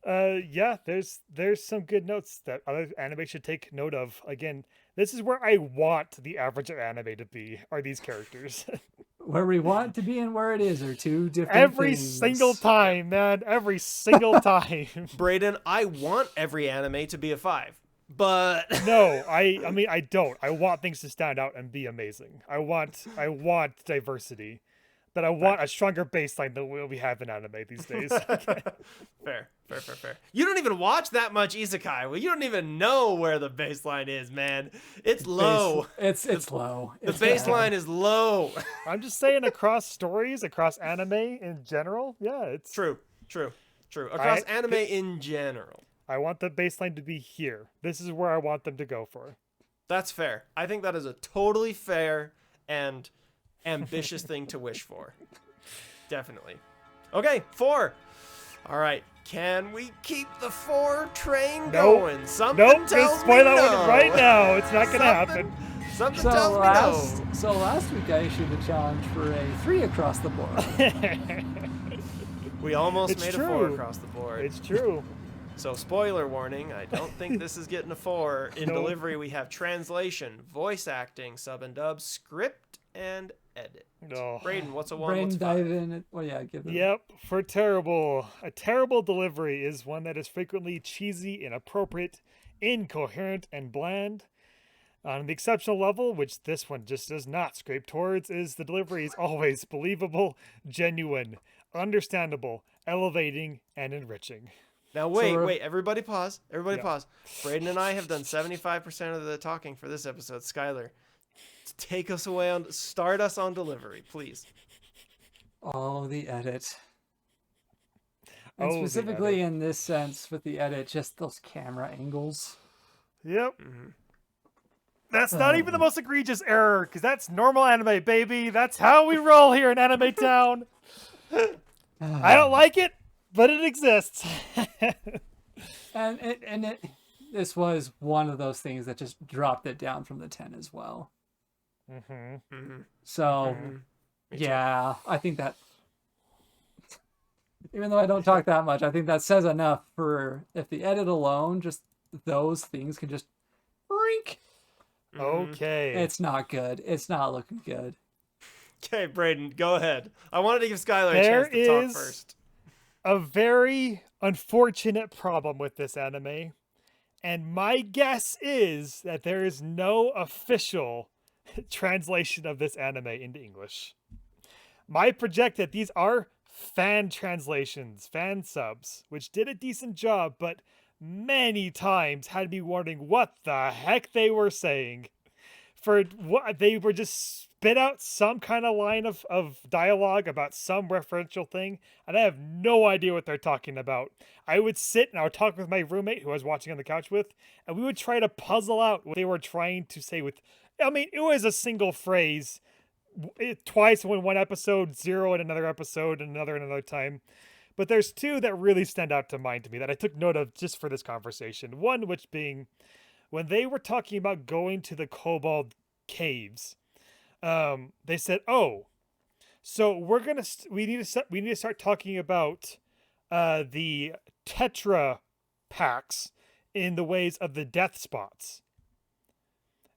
Yeah, there's some good notes that other anime should take note of. Again, this is where I want the average of anime to be, are these characters. Where we want it to be and where it is are two different Every things. single time, man. Every single time. Braydon, I want every anime to be a 5, but No, I mean I don't. I want things to stand out and be amazing. I want diversity. that I want a stronger baseline than we have in anime these days. Fair. You don't even watch that much isekai. Well, you don't even know where the baseline is, man. It's low. It's low. The It's bad. baseline is low. I'm just saying, across stories, across anime in general, yeah, it's True. Across anime in general. I want the baseline to be here. This is where I want them to go for. That's fair. I think that is a totally fair and ambitious thing to wish for. Definitely. Okay, 4. All right. Can we keep the 4 train going? Something Nope, tells just spoil me that no. one right now. It's not going to happen. Something So tells me no. last week I issued a challenge for a 3 across the board. We almost It's made a 4 true. across the board. It's true. So spoiler warning, I don't think this is getting a 4. In Nope. delivery, we have translation, voice acting, sub and dub, script, and edit. No. Braydn, what's a 1? What's Brain 5? dive in. Well, yeah, give it. Yep, for terrible. A terrible delivery is one that is frequently cheesy, inappropriate, incoherent, and bland. On the exceptional level, which this one just does not scrape towards, is the delivery is always believable, genuine, understandable, elevating, and enriching. Now So we're- wait, everybody pause. Everybody Yeah. pause. Braydn and I have done 75% of the talking for this episode. Skyler, take us away start us on delivery, please. Oh, the edit. And Oh, the specifically edit. in this sense with the edit, just those camera angles. Yep. That's not even the most egregious error, because that's normal anime, baby. That's how we roll here in Anime Town. I don't like it, but it exists. And this was one of those things that just dropped it down from the 10 as well. So, yeah, I think that, even though I don't talk that much, I think that says enough for if the edit alone, just those things can just freak. Okay. It's not good. It's not looking good. Okay, Braydn, go ahead. I wanted to give Skylar a There chance to talk is- first. A very unfortunate problem with this anime, and my guess is that there is no official translation of this anime into English. My project that these are fan translations, fan subs, which did a decent job, but many times had me wondering what the heck they were saying. For what they were just spit out some kind of line of dialogue about some referential thing, and I have no idea what they're talking about. I would sit and I would talk with my roommate who I was watching on the couch with, and we would try to puzzle out what they were trying to say with, I mean, it was a single phrase, twice in one episode, 0 in another episode, and another time. But there's 2 that really stand out to mind to me that I took note of just for this conversation. One which being when they were talking about going to the Kobold caves, they said, "Oh, so we need to start talking about the Tetra packs in the ways of the death spots."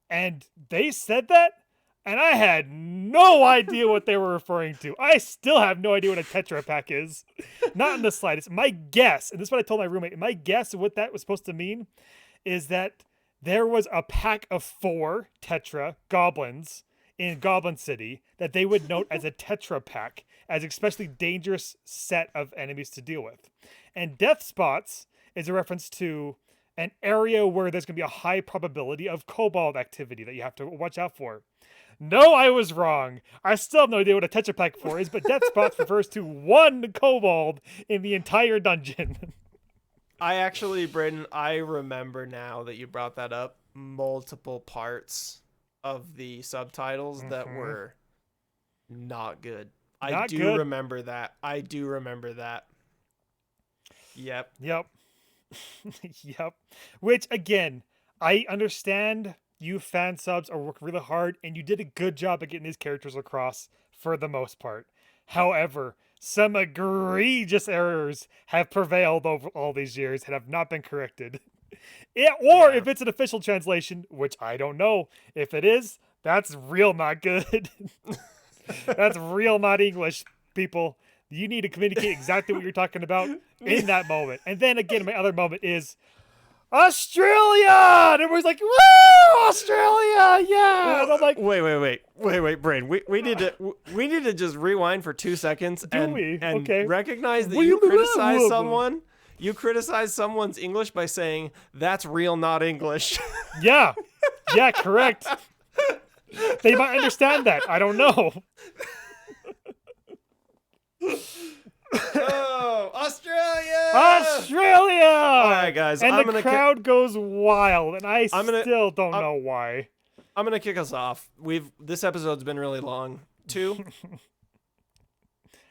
And they said that, and I had no idea what they were referring to. I still have no idea what a Tetra pack is, not in the slightest. My guess, and this is what I told my roommate, my guess of what that was supposed to mean is that there was a pack of 4 Tetra goblins in Goblin City that they would note as a Tetra pack, as especially dangerous set of enemies to deal with. And death spots is a reference to an area where there's going to be a high probability of kobold activity that you have to watch out for. No, I was wrong. I still have no idea what a Tetra pack 4 is, but death spots refers to 1 kobold in the entire dungeon. I actually, Braydn, I remember now that you brought that up, multiple parts of the subtitles that were not good. I do remember that. Yep. Yep. Yep. Which, again, I understand you fan subs are working really hard, and you did a good job of getting these characters across for the most part. However, some egregious errors have prevailed over all these years and have not been corrected. If it's an official translation, which I don't know. If it is, that's real not good. That's real not English, people. You need to communicate exactly what you're talking about in that moment. And then again, my other moment is, Australia! And everyone's like, woo! Australia! Yeah! And I'm like, Wait, Braydn. We need to just rewind for 2 seconds and Okay. recognize that What do you you mean, criticize woo? someone. You criticize someone's English by saying that's real, not English. yeah. Yeah, correct. They might understand that. I don't know. Oh, Australia! Australia! All right, guys. And I'm the gonna crowd goes wild, and I gonna- still don't know why. I'm gonna kick us off. This episode's been really long. 2.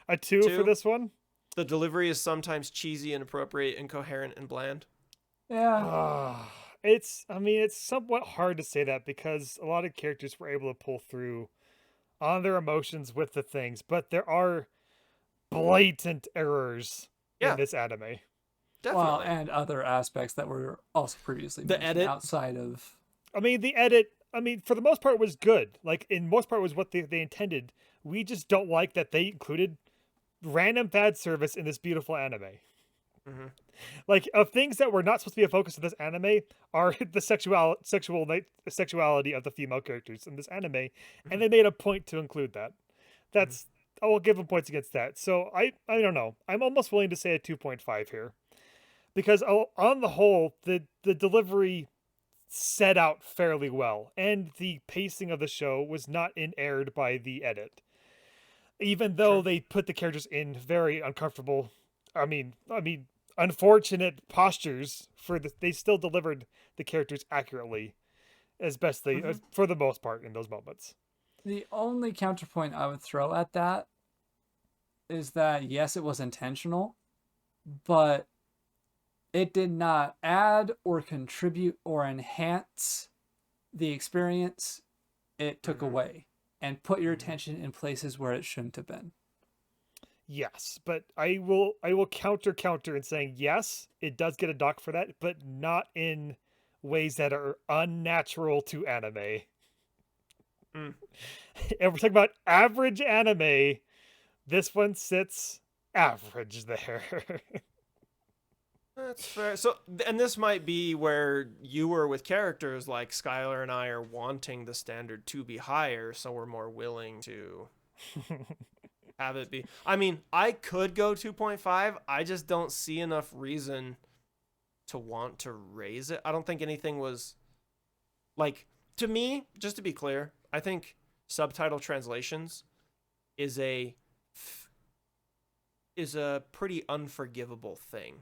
A two for this one? The delivery is sometimes cheesy, inappropriate, incoherent, and bland. Yeah. It's somewhat hard to say that because a lot of characters were able to pull through on their emotions with the things, but there are blatant errors in this anime. Definitely. Well, and other aspects that were also previously The mentioned edit? outside of. The edit, for the most part was good. Like, in most part was what they intended. We just don't like that they included random bad service in this beautiful anime. Mhm. Like, of things that were not supposed to be a focus of this anime are the sexuality of the female characters in this anime, and they made a point to include that. That's I will give them points against that. So I don't know. I'm almost willing to say a 2.5 here, because on the whole, the delivery set out fairly well, and the pacing of the show was not erred by the edit. Even though they put the characters in very uncomfortable, unfortunate postures they still delivered the characters accurately as best they, for the most part, in those moments. The only counterpoint I would throw at that is that, yes, it was intentional, but it did not add or contribute or enhance the experience. It took away and put your attention in places where it shouldn't have been. Yes, but I will counter in saying yes, it does get a dock for that, but not in ways that are unnatural to anime. And we're talking about average anime. This one sits average there. That's fair. So, and this might be where you were with characters like Skyler and I are wanting the standard to be higher, so we're more willing to have it be. I could go 2.5. I just don't see enough reason to want to raise it. I don't think anything was like, to me, just to be clear, I think subtitle translations is a pretty unforgivable thing.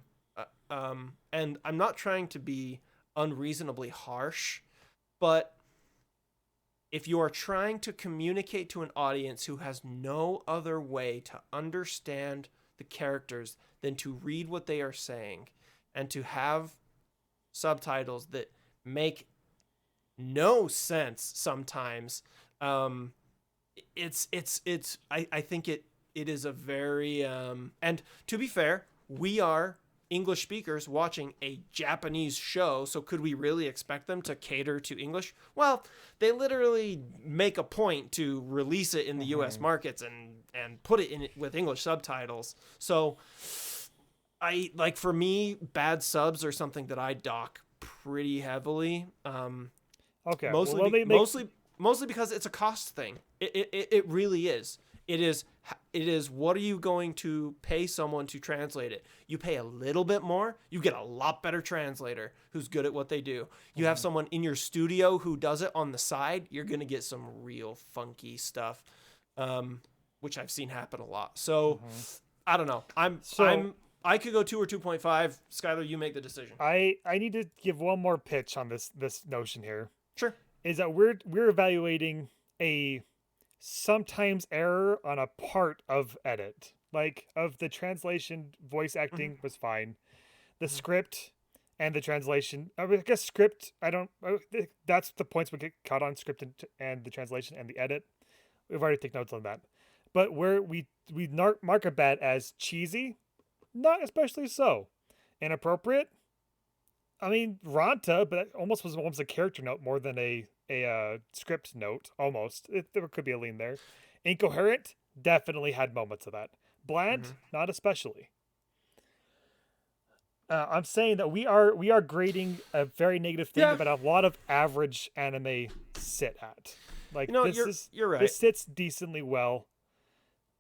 And I'm not trying to be unreasonably harsh, but if you are trying to communicate to an audience who has no other way to understand the characters than to read what they are saying and to have subtitles that make no sense sometimes, I think it is a very and to be fair, we are English speakers watching a Japanese show, so could we really expect them to cater to English? Well, they literally make a point to release it in the US markets and put it in with English subtitles. So for me, bad subs are something that I dock pretty heavily. Okay. Mostly because it's a cost thing. It really is. It is what are you going to pay someone to translate it? You pay a little bit more, you get a lot better translator who's good at what they do. You have someone in your studio who does it on the side, you're going to get some real funky stuff, which I've seen happen a lot. So I don't know. I could go 2 or 2.5. Skyler, you make the decision. I need to give one more pitch on this notion here. Sure. Is that we're evaluating a sometimes error on a part of edit. Like, of the translation, voice acting was fine. The script and the translation, I guess script, that's the points we get caught on, script and the translation and the edit. We've already taken notes on that. But where we mark a bad as cheesy, not especially so. Inappropriate, Ranta, but that almost was a character note more than a script note, almost. There could be a lean there. Incoherent, definitely had moments of that. Bland, not especially. I'm saying that we are grading a very negative thing Yeah. about a lot of average anime sit at. Like you're right. this sits decently well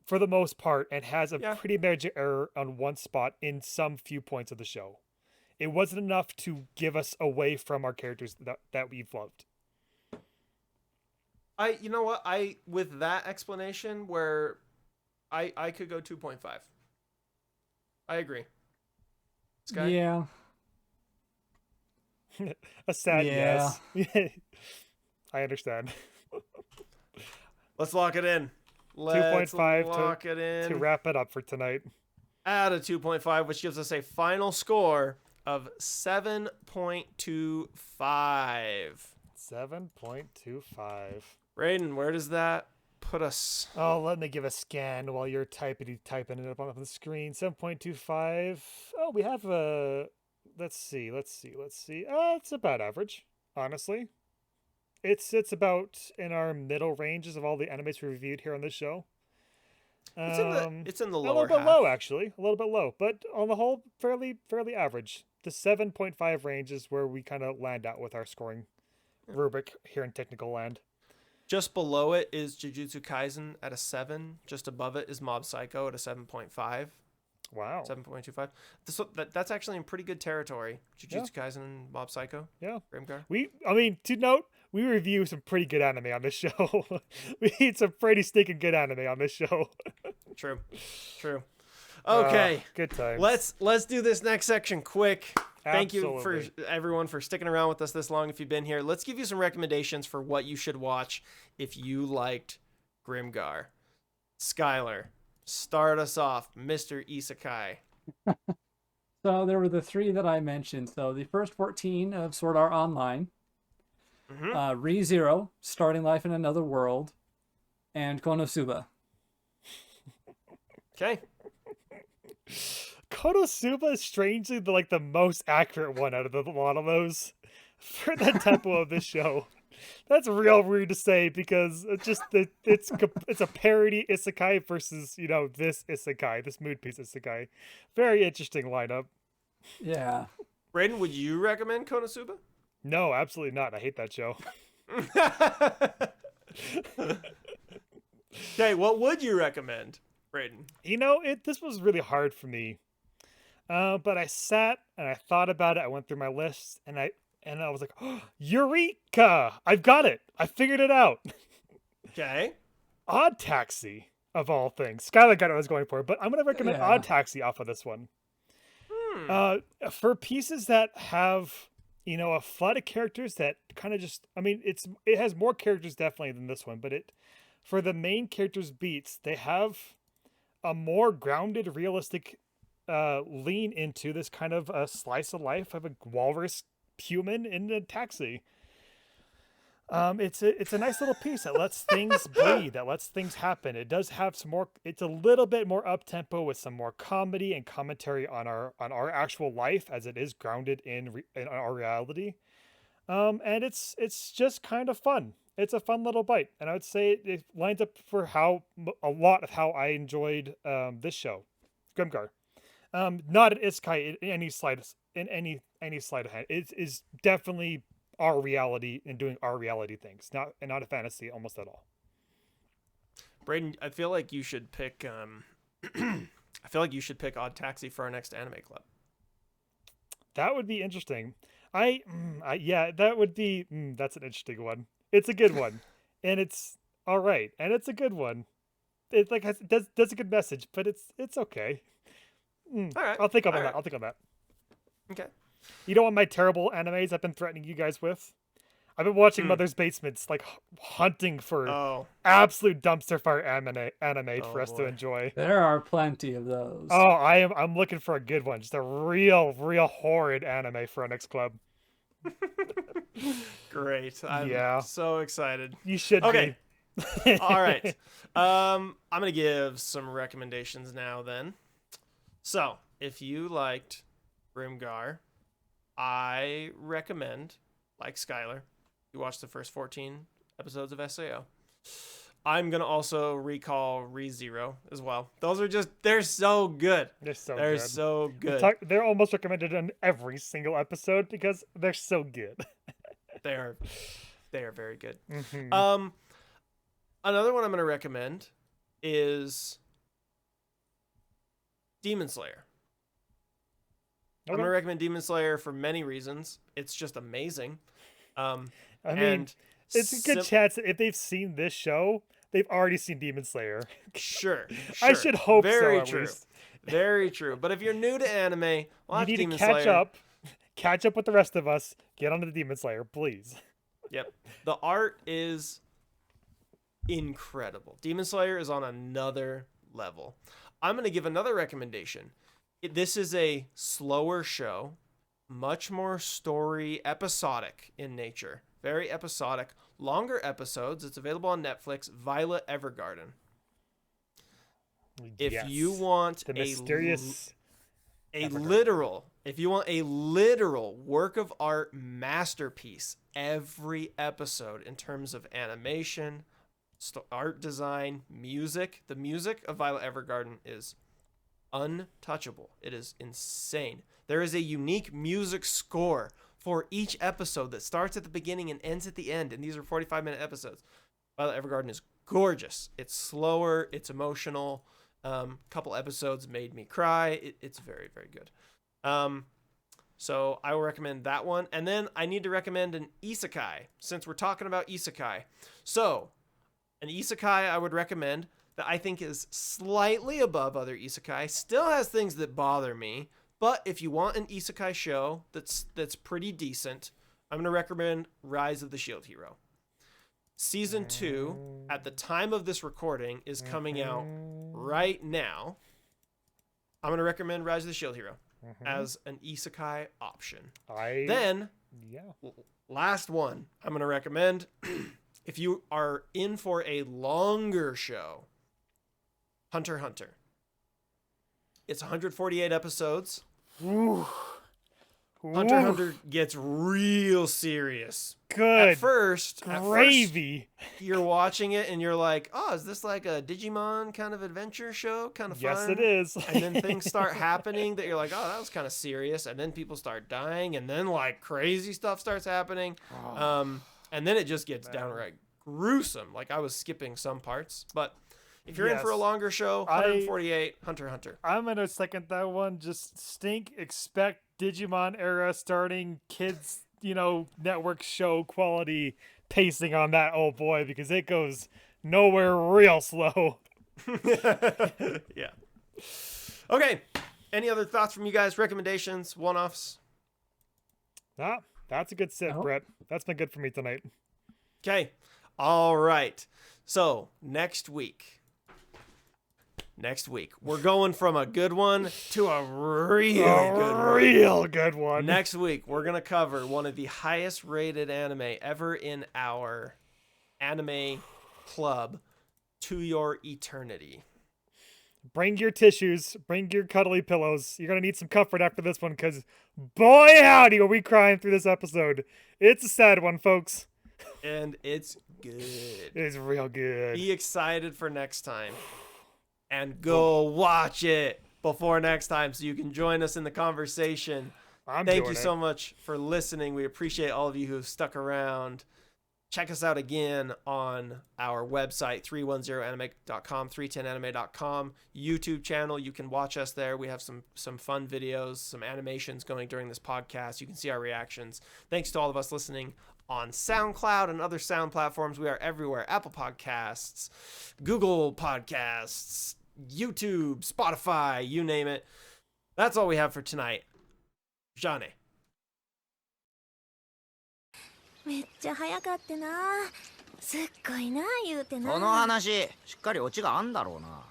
for the most part and has a Yeah. pretty major error on one spot in some few points of the show. It wasn't enough to give us away from our characters that we've loved. You know what? With that explanation where I could go 2.5. I agree. Sky? Yeah. A sad Yeah. yes. I understand. Let's lock it in. Let's 2.5 lock it in. To wrap it up for tonight. At a 2.5, which gives us a final score of 7.25. 7.25. Braydn, where does that put us? Oh, let me give a scan while you're typing it up on the screen. 7.25. Oh, we have a. Let's see. It's about average, honestly. It's about in our middle ranges of all the animes we reviewed here on this show. It's in the A lower little bit half. low, actually. A little bit low, but on the whole, fairly average. The 7.5 range is where we kind of land out with our scoring rubric here in technical land. Just below it is Jujutsu Kaisen at a 7. Just above it is Mob Psycho at a 7.5. Wow. 7.25. That's actually in pretty good territory. Jujutsu Kaisen and Mob Psycho. Yeah. Grimgar. To note, we review some pretty good anime on this show. We eat some pretty stinking good anime on this show. True. Okay. Good times. Let's do this next section quick. Thank you for Absolutely. everyone for sticking around with us this long if you've been here. Let's give you some recommendations for what you should watch if you liked Grimgar. Skyler, start us off, Mr. Isekai. So there were the 3 that I mentioned. So the first 14 of Sword Art Online, ReZero, Starting Life in Another World, and Konosuba. Okay. Konosuba is strangely the most accurate one out of a lot of those for the tempo of this show. That's real weird to say because it's a parody isekai versus this isekai, this mood piece isekai. Very interesting lineup. Yeah. Braydn, would you recommend Konosuba? No, absolutely not. I hate that show. Okay, what would you recommend, Braydn? This was really hard for me. But I sat and I thought about it. I went through my list and I was like, oh, Eureka! I've got it. I figured it out. Okay. Odd Taxi, of all things. Skyler got what I was going for, but I'm going to recommend Yeah. Odd Taxi off of this one. For pieces that have, a flood of characters that kind of just, it has more characters definitely than this one, but for the main characters' beats, they have a more grounded, realistic lean into this kind of a slice of life of a walrus human in a taxi. It's a nice little piece that lets things breathe, that lets things happen. It does have some more. It's a little bit more up tempo with some more comedy and commentary on our actual life, as it is grounded in our reality. And it's just kind of fun. It's a fun little bite, and I would say it lines up for a lot of how I enjoyed this show, Grimgar. Not an isekai in any slight of hand. It is definitely our reality and doing our reality things, not a fantasy almost at all. Braydn, I feel like you should pick Odd Taxi for our next anime club. That would be interesting. That would be that's an interesting one. It's a good one, and it's all right, and it's a good one. It does a good message, but it's okay. All right, I'll think on all that. right. I'll think on that. Okay. You know what my terrible animes I've been threatening you guys with? I've been watching Mother's Basements, hunting for absolute dumpster fire anime for us to boy. enjoy. There are plenty of those. Oh, I'm looking for a good one. Just a real horrid anime for our next club. Great. I'm so excited. You should Okay. be. All right. I'm going to give some recommendations now then. So, if you liked Grimgar, I recommend, like Skyler, you watch the first 14 episodes of SAO. I'm gonna also recall ReZero as well. Those are they're so good. They're So good. They're almost recommended in every single episode because they're so good. They are very good. Mhm. Another one I'm gonna recommend is Demon Slayer. I'm gonna recommend Demon Slayer for many reasons. It's just amazing. I mean, and it's a good chance that if they've seen this show, they've already seen Demon Slayer. Sure. I should hope very so, at true. least. Very true. But if you're new to anime, watch You need Demon to catch Slayer. catch up with the rest of us. Get onto the Demon Slayer, please. Yep. The art is incredible. Demon Slayer is on another level. I'm going to give another recommendation. This is a slower show, much more story episodic in nature. Very episodic, longer episodes. It's available on Netflix. Violet Evergarden. If you want the mysterious if you want a literal work of art masterpiece, every episode in terms of animation, art design, music, the music of Violet Evergarden is untouchable. It is insane. There is a unique music score for each episode that starts at the beginning and ends at the end, and these are 45-minute episodes. Violet Evergarden is gorgeous. It's slower. It's emotional. Couple episodes made me cry. It's very, very good. So I will recommend that one. And then I need to recommend an Isekai, since we're talking about Isekai. So an Isekai I would recommend that I think is slightly above other Isekai, still has things that bother me, but if you want an Isekai show that's pretty decent, I'm going to recommend Rise of the Shield Hero. Season 2, at the time of this recording, is coming out right now. I'm going to recommend Rise of the Shield Hero as an Isekai option. Last one I'm going to recommend, if you are in for a longer show, Hunter x Hunter. It's 148 episodes. Ooh. Hunter x Hunter gets real serious. Good. At first, Gravy. You're watching it and you're like, oh, is this like a Digimon kind of adventure show? Kind of fun? Yes, it is. And then things start happening that you're like, oh, that was kind of serious. And then people start dying. And then like crazy stuff starts happening. And then it just gets downright gruesome. Like I was skipping some parts. But if you're in for a longer show, 148, Hunter x Hunter. I'm going to second that one. Just expect Digimon era starting kids, network show quality pacing on that old boy because it goes nowhere real slow. Yeah. Okay. Any other thoughts from you guys? Recommendations? One-offs? Ah, that's a good sit, Brett. That's been good for me tonight. Okay. All right. So next week, we're going from a good one to a real good one. Next week, we're going to cover one of the highest rated anime ever in our anime club, To Your Eternity. Bring your tissues. Bring your cuddly pillows. You're going to need some comfort after this one because boy howdy are we crying through this episode. It's a sad one, folks. And it's good. It's real good. Be excited for next time. And go watch it before next time so you can join us in the conversation. Thank you so much for listening. We appreciate all of you who have stuck around. Check us out again on our website, 310anime.com, 310anime.com. YouTube channel. You can watch us there. We have some fun videos, some animations going during this podcast. You can see our reactions. Thanks to all of us listening on SoundCloud and other sound platforms. We are everywhere. Apple Podcasts, Google Podcasts, YouTube, Spotify, you name it. That's all we have for tonight. Jane. めっちゃ早かってな。すっごいな言うてな。この話しっかりオチがあんだろうな。